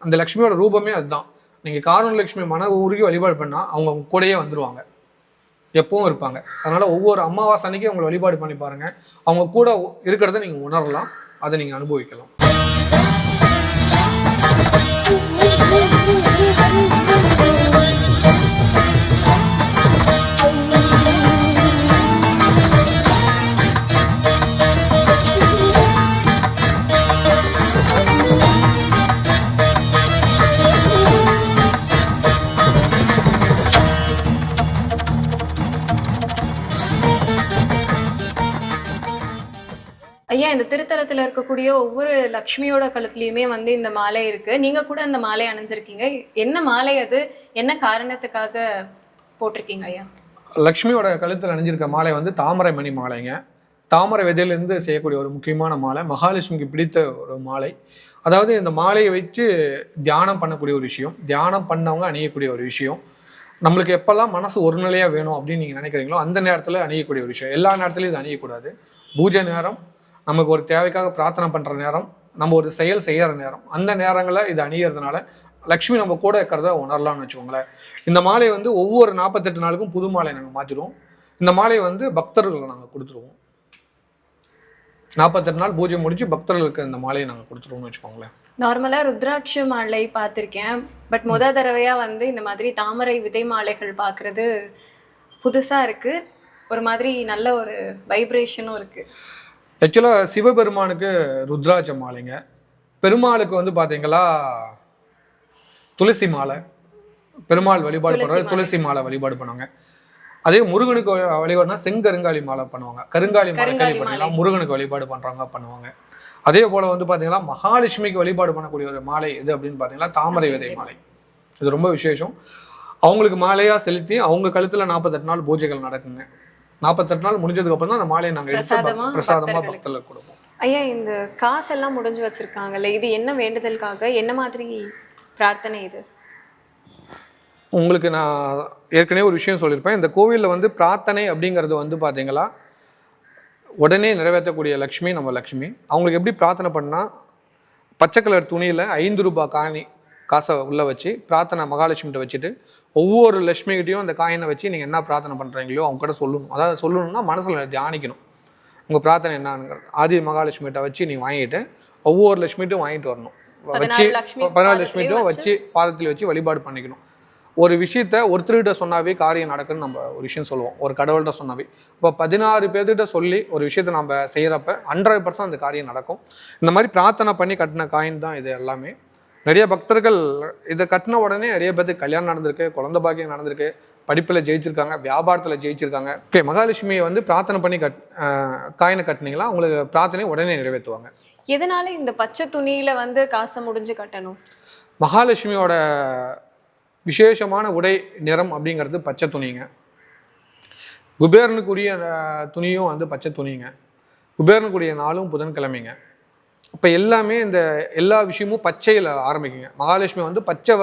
அந்த லட்சுமியோட ரூபமே அதுதான். நீங்கள் காருண்ய லட்சுமி மன உருகி வழிபாடு பண்ணால் அவங்க உங்க கூடயே வந்துருவாங்க. எப்பவும் இருப்பாங்க. அதனால் ஒவ்வொரு அமாவாசை அன்னைக்கு உங்களை வழிபாடு பண்ணி பாருங்கள். அவங்க கூட இருக்கிறத நீங்கள் உணரலாம், அதை நீங்கள் அனுபவிக்கலாம். ஐயா, இந்த திருத்தலத்துல இருக்கக்கூடிய ஒவ்வொரு லக்ஷ்மியோட கழுத்துலயுமே வந்து இந்த மாலை இருக்கு. நீங்க கூட அந்த மாலை அணிஞ்சிருக்கீங்க. என்ன மாலை அது? என்ன காரணத்துக்காக போட்டிருக்கீங்க ஐயா? லக்ஷ்மியோட கழுத்தில் அணிஞ்சிருக்க மாலை வந்து தாமரை மணி மாலைங்க. தாமரை விதையிலிருந்து செய்யக்கூடிய ஒரு முக்கியமான மாலை, மகாலட்சுமிக்கு பிடித்த ஒரு மாலை. அதாவது இந்த மாலையை வச்சு தியானம் பண்ணக்கூடிய ஒரு விஷயம், தியானம் பண்ணவங்க அணியக்கூடிய ஒரு விஷயம். நம்மளுக்கு எப்பெல்லாம் மனசு ஒரு நிலையாக வேணும் அப்படின்னு நீங்கள் நினைக்கிறீங்களோ அந்த நேரத்தில் அணியக்கூடிய ஒரு விஷயம். எல்லா நேரத்துலையும் இது அணியக்கூடாது. பூஜை நேரம், நமக்கு ஒரு தேவைக்காக பிரார்த்தனை பண்ணுற நேரம், நம்ம ஒரு செயல் செய்கிற நேரம், அந்த நேரங்களில் இது அணியறதுனால லக்ஷ்மி நம்ம கூட இருக்கிறத உணரலாம்னு வச்சுக்கோங்களேன். இந்த மாலை வந்து ஒவ்வொரு 48 நாளுக்கும் புது மாலை நாங்கள் மாற்றிடுவோம். இந்த மாலை வந்து பக்தர்களுக்கு நாங்கள் கொடுத்துருவோம். 48 நாள் பூஜை முடிஞ்சு பக்தர்களுக்கு இந்த மாலையை நாங்கள் கொடுத்துருவோம்னு வச்சுக்கோங்களேன். நார்மலாக ருத்ராட்ச மாலை பார்த்துருக்கேன். பட் தடவையாக வந்து இந்த மாதிரி தாமரை விதை மாலைகள் பார்க்குறது புதுசாக இருக்குது. ஒரு மாதிரி நல்ல ஒரு வைப்ரேஷனும் இருக்குது. ஆக்சுவலாக சிவபெருமானுக்கு ருத்ராட்ச மாலைங்க. பெருமாளுக்கு வந்து பார்த்தீங்களா துளசி மாலை. பெருமாள் வழிபாடு பண்ணுறது துளசி மாலை வழிபாடு பண்ணுவாங்க. அதே முருகனுக்கு வழிபாடுனா செங்கருங்காலி மாலை பண்ணுவாங்க. கருங்காலி மாலை கேள்விப்பட்டீங்களா? முருகனுக்கு வழிபாடு பண்ணுறவங்க பண்ணுவாங்க. அதே போல் வந்து பார்த்தீங்கன்னா மகாலட்சுமிக்கு வழிபாடு பண்ணக்கூடிய ஒரு மாலை எது அப்படின்னு பார்த்தீங்கன்னா தாமரை விதை மாலை. இது ரொம்ப விசேஷம். அவங்களுக்கு மாலையாக செலுத்தி அவங்க கழுத்தில் 48 நாள் பூஜைகள் நடக்குங்க. 48 நாள் முடிஞ்சதுக்கு அப்புறம் தான் அந்த மாலையை நாங்கள் எடுத்து பிரசாதமாக பக்தர்களுக்கு கொடுப்போம். ஐயா, இந்த காசெல்லாம் முடிஞ்சு வச்சிருக்காங்கல்ல, இது என்ன வேண்டுதலுக்காக, என்ன மாதிரி பிரார்த்தனை இது? உங்களுக்கு நான் ஏற்கனவே ஒரு விஷயம் சொல்லியிருப்பேன். இந்த கோவிலில் வந்து பிரார்த்தனை அப்படிங்கிறது வந்து பார்த்தீங்களா உடனே நிறைவேற்றக்கூடிய லக்ஷ்மி நம்ம லக்ஷ்மி. அவங்களுக்கு எப்படி பிரார்த்தனை பண்ணால் பச்சை கலர் துணியில் 5 ரூபாய் காசை உள்ளே வச்சு பிரார்த்தனை மகாலட்சுமிகிட்ட வச்சுட்டு ஒவ்வொரு லட்சுமிகிட்டையும் அந்த காயினை வச்சு நீங்கள் என்ன பிரார்த்தனை பண்ணுறீங்களோ அவங்க கிட்ட சொல்லணும். அதாவது சொல்லணும்னா மனசில் தியானிக்கணும். உங்கள் பிரார்த்தனை என்னன்னு ஆதி மகாலட்சுமிகிட்ட வச்சு நீங்கள் வாங்கிட்டு ஒவ்வொரு லட்சுமிகிட்டையும் வாங்கிட்டு வரணும். வச்சு 14 லட்சுமிகிட்டையும் வச்சு பாதத்தில் வச்சு வழிபாடு பண்ணிக்கணும். ஒரு விஷயத்த ஒருத்தர்கிட்ட சொன்னாவே காரியம் நடக்குன்னு நம்ம ஒரு விஷயம் சொல்லுவோம். ஒரு கடவுள்கிட்ட சொன்னாவே. இப்போ 16 பேர்கிட்ட சொல்லி ஒரு விஷயத்த நம்ம செய்கிறப்ப 100% அந்த காரியம் நடக்கும். இந்த மாதிரி பிரார்த்தனை பண்ணி கட்டின காயின் தான் இது எல்லாமே. நிறைய பக்தர்கள் இதை கட்டின உடனே நிறைய பேருக்கு கல்யாணம் நடந்திருக்கு, குழந்தை பாக்கியம் நடந்திருக்கு, படிப்பில் ஜெயிச்சிருக்காங்க, வியாபாரத்தில் ஜெயிச்சிருக்காங்க. ஓகே, மகாலட்சுமியை வந்து பிரார்த்தனை பண்ணி காயினை கட்டினீங்களா உங்களுக்கு பிரார்த்தனை உடனே நிறைவேற்றுவாங்க. எதனால இந்த பச்சை துணியில வந்து காசை முடிஞ்சு கட்டணும்? மகாலட்சுமியோட விசேஷமான உடை நிறம் அப்படிங்கிறது பச்சை துணிங்க. குபேரனுக்குரிய துணியும் வந்து பச்சை துணிங்க. குபேரனுக்குரிய நாளும் புதன்கிழமைங்க. இப்போ எல்லாமே இந்த எல்லா விஷயமும் பச்சையில் ஆரம்பிக்குங்க. மகாலட்சுமி வந்து பச்சை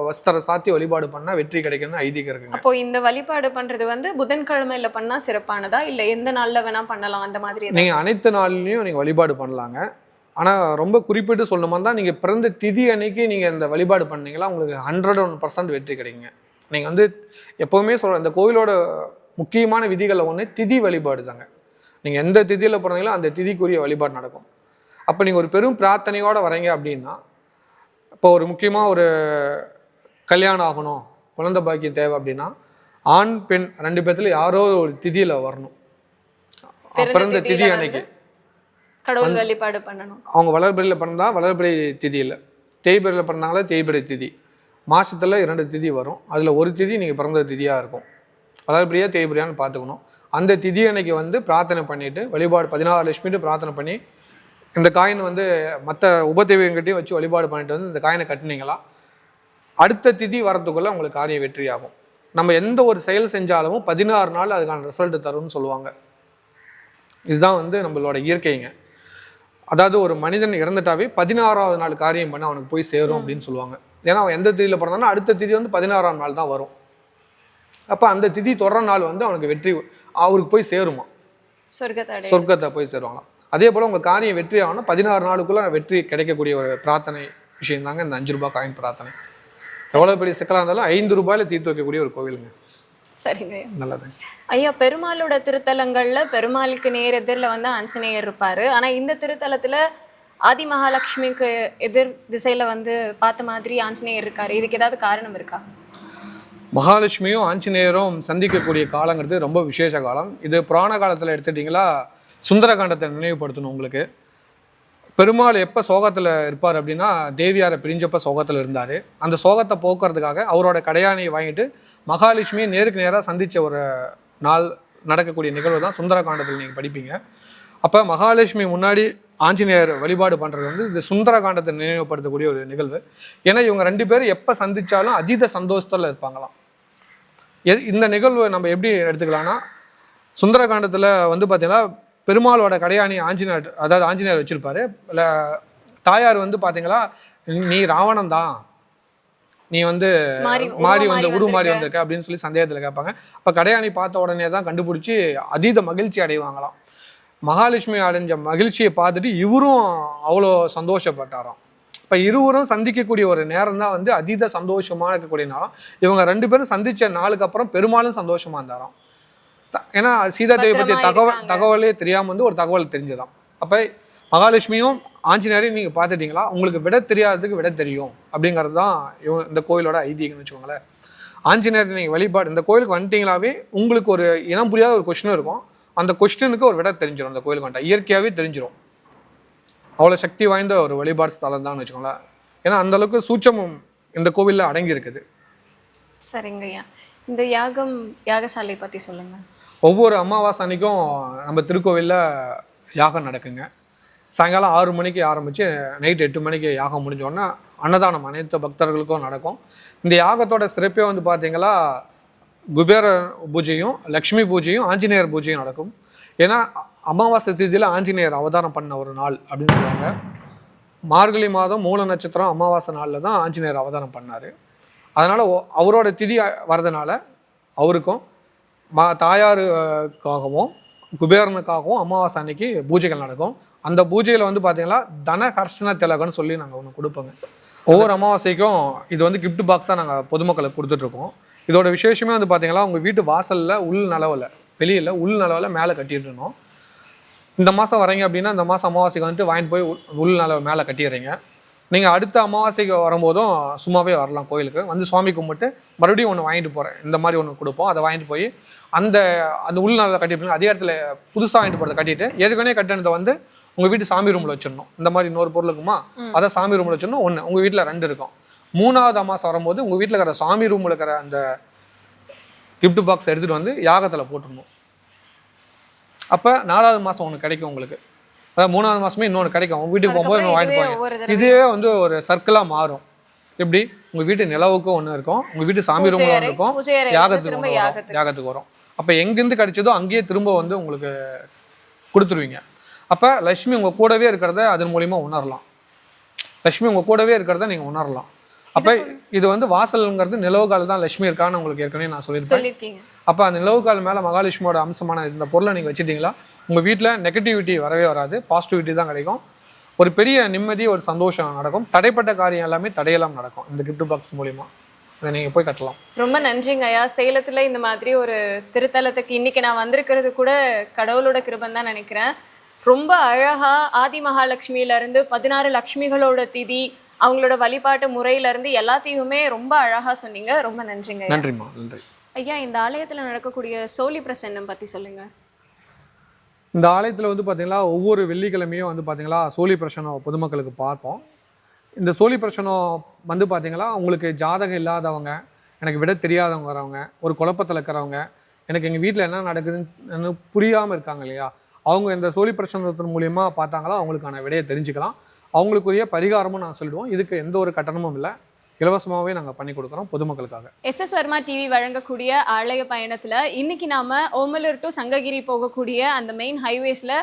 வஸ்திரம் சாத்தி வழிபாடு பண்ணால் வெற்றி கிடைக்குன்னு ஐதீகம் இருக்குங்க. அப்போ இந்த வழிபாடு பண்ணுறது வந்து புதன்கிழமையில் பண்ணால் சிறப்பானதா, இல்லை எந்த நாளில் வேணால் பண்ணலாம் அந்த மாதிரி? நீங்கள் அனைத்து நாள்லையும் நீங்கள் வழிபாடு பண்ணலாங்க. ஆனால் ரொம்ப குறிப்பிட்டு சொல்லணுமா தான் நீங்கள் பிறந்த திதி அன்னைக்கு நீங்கள் இந்த வழிபாடு பண்ணீங்களா உங்களுக்கு 101% வெற்றி கிடைக்குங்க. நீங்கள் வந்து எப்போவுமே சொல்கிற இந்த கோவிலோட முக்கியமான விதிகளில் ஒன்று திதி வழிபாடு தாங்க. நீங்கள் எந்த திதியில் பிறந்தீங்களோ அந்த திதிக்குரிய வழிபாடு நடக்கும். அப்போ நீங்கள் ஒரு பெரும் பிரார்த்தனையோடு வரீங்க அப்படின்னா, இப்போ ஒரு முக்கியமாக ஒரு கல்யாணம் ஆகணும், குழந்தை பாக்கியம் தேவை அப்படின்னா ஆண் பெண் 2 பேர்த்துல யாரோ ஒரு திதியில் வரணும். பிறந்த திதி அன்னைக்கு கடவுள் வழிபாடு பண்ணணும். அவங்க வளர்பிறையில் பிறந்தால் வளர்பிறை திதி இல்லை, தேய்பிறையில் பிறந்தாங்களா தேய்பிறை திதி. மாதத்தில் 2 திதி வரும். அதில் ஒரு திதி நீங்கள் பிறந்த திதியாக இருக்கும். வளர்பிறையா தேய்பிறையான்னு பார்த்துக்கணும். அந்த திதி அன்னைக்கு வந்து பிரார்த்தனை பண்ணிவிட்டு வழிபாடு 16 லட்சுமிட்டு பிரார்த்தனை பண்ணி இந்த காயின் வந்து மற்ற உபதெய்வங்கிட்டையும் வச்சு வழிபாடு பண்ணிட்டு வந்து இந்த காயினை கட்டினீங்களா அடுத்த திதி வரத்துக்குள்ளே உங்களுக்கு காரியம் வெற்றி ஆகும். நம்ம எந்த ஒரு செயல் செஞ்சாலும் 16 நாள் அதுக்கான ரிசல்ட் தரும்னு சொல்லுவாங்க. இதுதான் வந்து நம்மளோட இயற்கைங்க. அதாவது ஒரு மனிதன் இறந்துட்டாவே 16ஆவது நாள் காரியம் பண்ண அவனுக்கு போய் சேரும் அப்படின்னு சொல்லுவாங்க. ஏன்னா அவன் எந்த திதியில் பிறந்தாலும் அடுத்த திதி வந்து 16ஆம் நாள் தான் வரும். அப்போ அந்த திதி தொடர நாள் வந்து அவனுக்கு வெற்றி அவருக்கு போய் சேருமா, சொர்க்கத்தை போய் சேருவாங்களாம். அதே போல் உங்கள் காரியம் வெற்றி ஆகணும் 16 நாளுக்குள்ளே வெற்றி கிடைக்கக்கூடிய ஒரு பிரார்த்தனை விஷயம் தாங்க இந்த 5 ரூபாய் காயின் பிரார்த்தனை. எவ்வளோ பெரிய சிக்கலாக இருந்தாலும் 5 ரூபாயில் தீர்த்து வைக்கக்கூடிய ஒரு கோவிலுங்க. சரிங்க. நல்லது. ஐயா, பெருமாளோட திருத்தலங்கள்ல பெருமாளுக்கு நேர் எதிரில் வந்து ஆஞ்சநேயர் இருப்பாரு. ஆனா இந்த திருத்தலத்துல ஆதி மகாலட்சுமிக்கு எதிர் திசையில வந்து பார்த்த மாதிரி ஆஞ்சநேயர் இருக்காரு. இதுக்கு ஏதாவது காரணம் இருக்கா? மகாலட்சுமியும் ஆஞ்சநேயரும் சந்திக்கக்கூடிய காலங்கிறது ரொம்ப விசேஷ காலம். இது புராண காலத்தில் எடுத்துட்டிங்களா சுந்தரகாண்டத்தை நினைவுபடுத்தணும் உங்களுக்கு. பெருமாள் எப்போ சோகத்தில் இருப்பார் அப்படின்னா தேவியாரை பிரிஞ்சப்போ சோகத்தில் இருந்தார். அந்த சோகத்தை போக்குறதுக்காக அவரோட கடையாணியை வாங்கிட்டு மகாலட்சுமியை நேருக்கு நேராக சந்தித்த ஒரு நாள் நடக்கக்கூடிய நிகழ்வு தான் சுந்தரகாண்டத்தில் நீங்கள் படிப்பீங்க. அப்போ மகாலட்சுமி முன்னாடி ஆஞ்சநேயர் வழிபாடு பண்ணுறது வந்து இந்த சுந்தரகாண்டத்தை நினைவுபடுத்தக்கூடிய ஒரு நிகழ்வு. ஏன்னா இவங்க 2 பேரும் எப்போ சந்தித்தாலும் அதீத சந்தோஷத்தில் இருப்பாங்களாம். இந்த நிகழ்வு நம்ம எப்படி எடுத்துக்கலாம்னா சுந்தரகாண்டத்தில் வந்து பார்த்தீங்கன்னா பெருமாளோட கடையாணி ஆஞ்சநேயர், அதாவது ஆஞ்சநேயர் வச்சுருப்பாரு. இல்லை தாயார் வந்து பார்த்தீங்களா நீ ராவணன் தான், நீ வந்து மாறி வந்து உருமாறி வந்திருக்க அப்படின்னு சொல்லி சந்தேகத்தில் கேட்பாங்க. அப்போ கடையாணி பார்த்த உடனே தான் கண்டுபிடிச்சி அதீத மகிழ்ச்சி அடைவாங்களாம். மகாலட்சுமி அடைஞ்ச மகிழ்ச்சியை பார்த்துட்டு இவரும் அவ்வளோ சந்தோஷப்பட்டாராம். இப்போ இருவரும் சந்திக்கக்கூடிய ஒரு நேரம் தான் வந்து அதீத சந்தோஷமாக இருக்கக்கூடிய நேரம். இவங்க 2 பேரும் சந்தித்த நாளுக்கு அப்புறம் பெருமாளும் சந்தோஷமாக இருந்தாராம். ஏன்னா சீதா தேவி பற்றி தகவலே தெரியாமல் வந்து ஒரு தகவல் தெரிஞ்சுதான். அப்போ மகாலட்சுமியும் ஆஞ்சநேயரையும் நீங்கள் பார்த்துட்டிங்களா உங்களுக்கு விட தெரியாததுக்கு விட தெரியும் அப்படிங்கிறது தான் இந்த கோயிலோட ஐதீகம்னு வச்சுக்கோங்களேன். ஆஞ்சநேயர் நீங்கள் வழிபாடு இந்த கோயிலுக்கு வந்துட்டீங்களாவே உங்களுக்கு ஒரு இனம் புரியாத ஒரு கொஸ்டின் இருக்கும். அந்த கொஸ்டினுக்கு ஒரு விட தெரிஞ்சிடும். அந்த கோயிலுக்கு வந்துட்டா இயற்கையாகவே தெரிஞ்சிடும். அவ்வளோ சக்தி வாய்ந்த ஒரு வழிபாடு ஸ்தலம் தான் வச்சுக்கோங்களேன். ஏன்னா அந்தளவுக்கு சூட்சமும் இந்த கோவிலில் அடங்கி இருக்குது. சரிங்கய்யா, இந்த யாகசாலை பற்றி சொல்லுங்கள். ஒவ்வொரு அமாவாசை அன்னைக்கும் நம்ம திருக்கோவிலில் யாகம் நடக்குங்க. சாயங்காலம் 6 மணிக்கு ஆரம்பித்து நைட் 8 மணிக்கு யாகம் முடிஞ்சோடனே அன்னதானம் அனைத்து பக்தர்களுக்கும் நடக்கும். இந்த யாகத்தோட சிறப்பே வந்து பார்த்தீங்களா குபேர பூஜையும் லக்ஷ்மி பூஜையும் ஆஞ்சநேயர் பூஜையும் நடக்கும். ஏன்னா அமாவாசை தேதியில் ஆஞ்சநேயர் அவதாரம் பண்ண ஒரு நாள் அப்படின்னு சொல்லுவாங்க. மார்கழி மாதம் மூல நட்சத்திரம் அமாவாசை நாளில் தான் ஆஞ்சநேயர் அவதாரம் பண்ணார். அதனால் அவரோட திதி வரதுனால அவருக்கும் தாயாருக்காகவும் குபேரனுக்காகவும் அமாவாசை அன்னைக்கு பூஜைகள் நடக்கும். அந்த பூஜையில் வந்து பார்த்தீங்கன்னா தனஹர்ஷன திலகன்னு சொல்லி நாங்கள் ஒன்று கொடுப்போங்க. ஒவ்வொரு அமாவாசைக்கும் இது வந்து கிஃப்ட் பாக்ஸாக நாங்கள் பொதுமக்களுக்கு கொடுத்துட்ருக்கோம். இதோட விசேஷமே வந்து பார்த்தீங்கன்னா உங்கள் வீட்டு வாசலில் உள் நலவில் வெளியில் உள் நலவில் மேலே கட்டிட்டு இருந்தோம். இந்த மாதம் வரீங்க அப்படின்னா இந்த மாதம் அமாவாசைக்கு வந்துட்டு வாங்கிட்டு போய் உள் நலவை மேலே கட்டிடுறீங்க. நீங்கள் அடுத்த அமாவாசைக்கு வரும்போதும் சும்மாவே வரலாம் கோயிலுக்கு வந்து சுவாமி கும்பிட்டு மறுபடியும் ஒன்று வாங்கிட்டு போகிறேன் இந்த மாதிரி ஒன்று கொடுப்போம். அதை வாங்கிட்டு போய் அந்த உள்நாளில் கட்டிட்டு அதே இடத்துல புதுசாக வாங்கிட்டு போகிறத கட்டிட்டு ஏற்கனவே கட்டினதை வந்து உங்கள் வீட்டு சாமி ரூமில் வச்சிடணும். இந்த மாதிரி இன்னொரு பொருள் இருக்குமா அதை சாமி ரூமில் வச்சிடணும். ஒன்று உங்கள் வீட்டில் 2 இருக்கும். 3வது அமாவாசை வரும்போது உங்கள் வீட்டில் இருக்கிற சாமி ரூமில் இருக்கிற அந்த கிஃப்ட் பாக்ஸ் எடுத்துகிட்டு வந்து யாகத்தில் போட்டுடணும். அப்போ 4வது மாதம் ஒன்று கிடைக்கும் உங்களுக்கு. அதாவது 3வது மாதமே இன்னொன்று கிடைக்கும். உங்கள் வீட்டுக்கு போகும்போது இன்னும் வாங்கிட்டு போவாங்க. இதுவே வந்து ஒரு சர்க்கிளாக மாறும். எப்படி உங்கள் வீட்டு நிலவுக்கும் ஒன்று இருக்கும், உங்கள் வீட்டு சாமி ரூமில் ஒன்று இருக்கும், யாகத்துக்கு வரும். அப்போ எங்கேருந்து கிடைச்சதோ அங்கேயே திரும்ப வந்து உங்களுக்கு கொடுத்துருவீங்க. அப்போ லட்சுமி உங்கள் கூடவே இருக்கிறத அதன் மூலிமா உணரலாம். லட்சுமி உங்கள் கூடவே இருக்கிறத நீங்கள் உணரலாம். அப்போ இது வந்து வாசல்ங்கிறது நிலவுகால் தான் லட்சுமி இருக்கான்னு உங்களுக்கு ஏற்கனவே நான் சொல்லியிருக்கேன். அப்போ அந்த நிலவுகால் மேலே மகாலட்சுமியோட அம்சமான இந்த பொருளை நீங்கள் வச்சுட்டிங்களா உங்கள் வீட்டில் நெகட்டிவிட்டி வரவே வராது, பாசிட்டிவிட்டி தான் கிடைக்கும். ஒரு பெரிய நிம்மதி ஒரு சந்தோஷம் நடக்கும். தடைப்பட்ட காரியம் எல்லாமே தடையெல்லாம் நடக்கும் இந்த கிஃப்ட் பாக்ஸ் மூலிமா. அதை நீங்கள் போய் கட்டலாம். ரொம்ப நன்றிங்க ஐயா. சேலத்தில் இந்த மாதிரி ஒரு திருத்தலத்துக்கு இன்னைக்கு நான் வந்திருக்கிறது கூட கடவுளோட கிருபன் தான் நினைக்கிறேன். ரொம்ப அழகா ஆதி மகாலட்சுமியிலேருந்து 16 லக்ஷ்மிகளோட திதி அவங்களோட வழிபாட்டு முறையிலேருந்து எல்லாத்தையுமே ரொம்ப அழகாக சொன்னீங்க. ரொம்ப நன்றிங்க. நன்றிம்மா. நன்றி ஐயா. இந்த ஆலயத்தில் நடக்கக்கூடிய சோழி பிரசன்னம் பற்றி சொல்லுங்கள். இந்த ஆலயத்தில் வந்து பார்த்திங்களா ஒவ்வொரு வெள்ளிக்கிழமையும் வந்து பார்த்திங்களா சோழி பிரசனம் பொதுமக்களுக்கு பார்ப்போம். இந்த சோழி பிரசனம் வந்து பார்த்திங்களா உங்களுக்கு ஜாதகம் இல்லாதவங்க, எனக்கு விட தெரியாதவங்க வரவங்க, ஒரு குழப்பத்தில் இருக்கிறவங்க, எனக்கு எங்கள் வீட்டில் என்ன நடக்குதுன்னு புரியாமல் இருக்காங்க இல்லையா, அவங்க இந்த சோழி பிரசனத்தின் மூலிமா பார்த்தாங்களா அவங்களுக்கான விடையை தெரிஞ்சுக்கலாம். அவங்களுக்குரிய பரிகாரமும் நான் சொல்லிடுவோம். இதுக்கு எந்த ஒரு கட்டணமும் இல்லை, இலவசமாகவே நாங்கள் பண்ணி கொடுக்குறோம் பொதுமக்களுக்காக. எஸ்எஸ் வர்மா டிவி வழங்கக்கூடிய ஆலய பயணத்தில் இன்னைக்கு நாம ஓமலூர் டு சங்ககிரி போகக்கூடிய அந்த மெயின் ஹைவேஸில்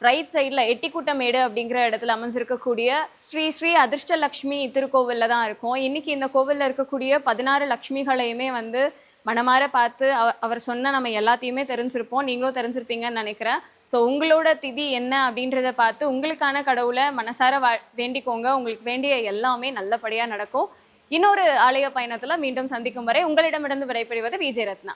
ரைட் சைடில் எட்டிக்குட்டமேடு அப்படிங்கிற இடத்துல அமைஞ்சிருக்கக்கூடிய ஸ்ரீ ஸ்ரீ அதிர்ஷ்டலக்ஷ்மி திருக்கோவிலில் தான் இருக்கும். இன்னைக்கு இந்த கோவிலில் இருக்கக்கூடிய 16 லக்ஷ்மிகளையுமே வந்து மனமாற பார்த்து அவர் சொன்ன நம்ம எல்லாத்தையுமே தெரிஞ்சிருப்போம். நீங்களும் தெரிஞ்சிருப்பீங்கன்னு நினைக்கிறேன். ஸோ உங்களோட திதி என்ன அப்படின்றத பார்த்து உங்களுக்கான கடவுளை மனசார வேண்டிக்கோங்க. உங்களுக்கு வேண்டிய எல்லாமே நல்லபடியாக நடக்கும். இன்னொரு ஆலய பயணத்துல மீண்டும் சந்திக்கும் வரை உங்களிடமிருந்து விடைபெறுவது விஜய் ரத்னா.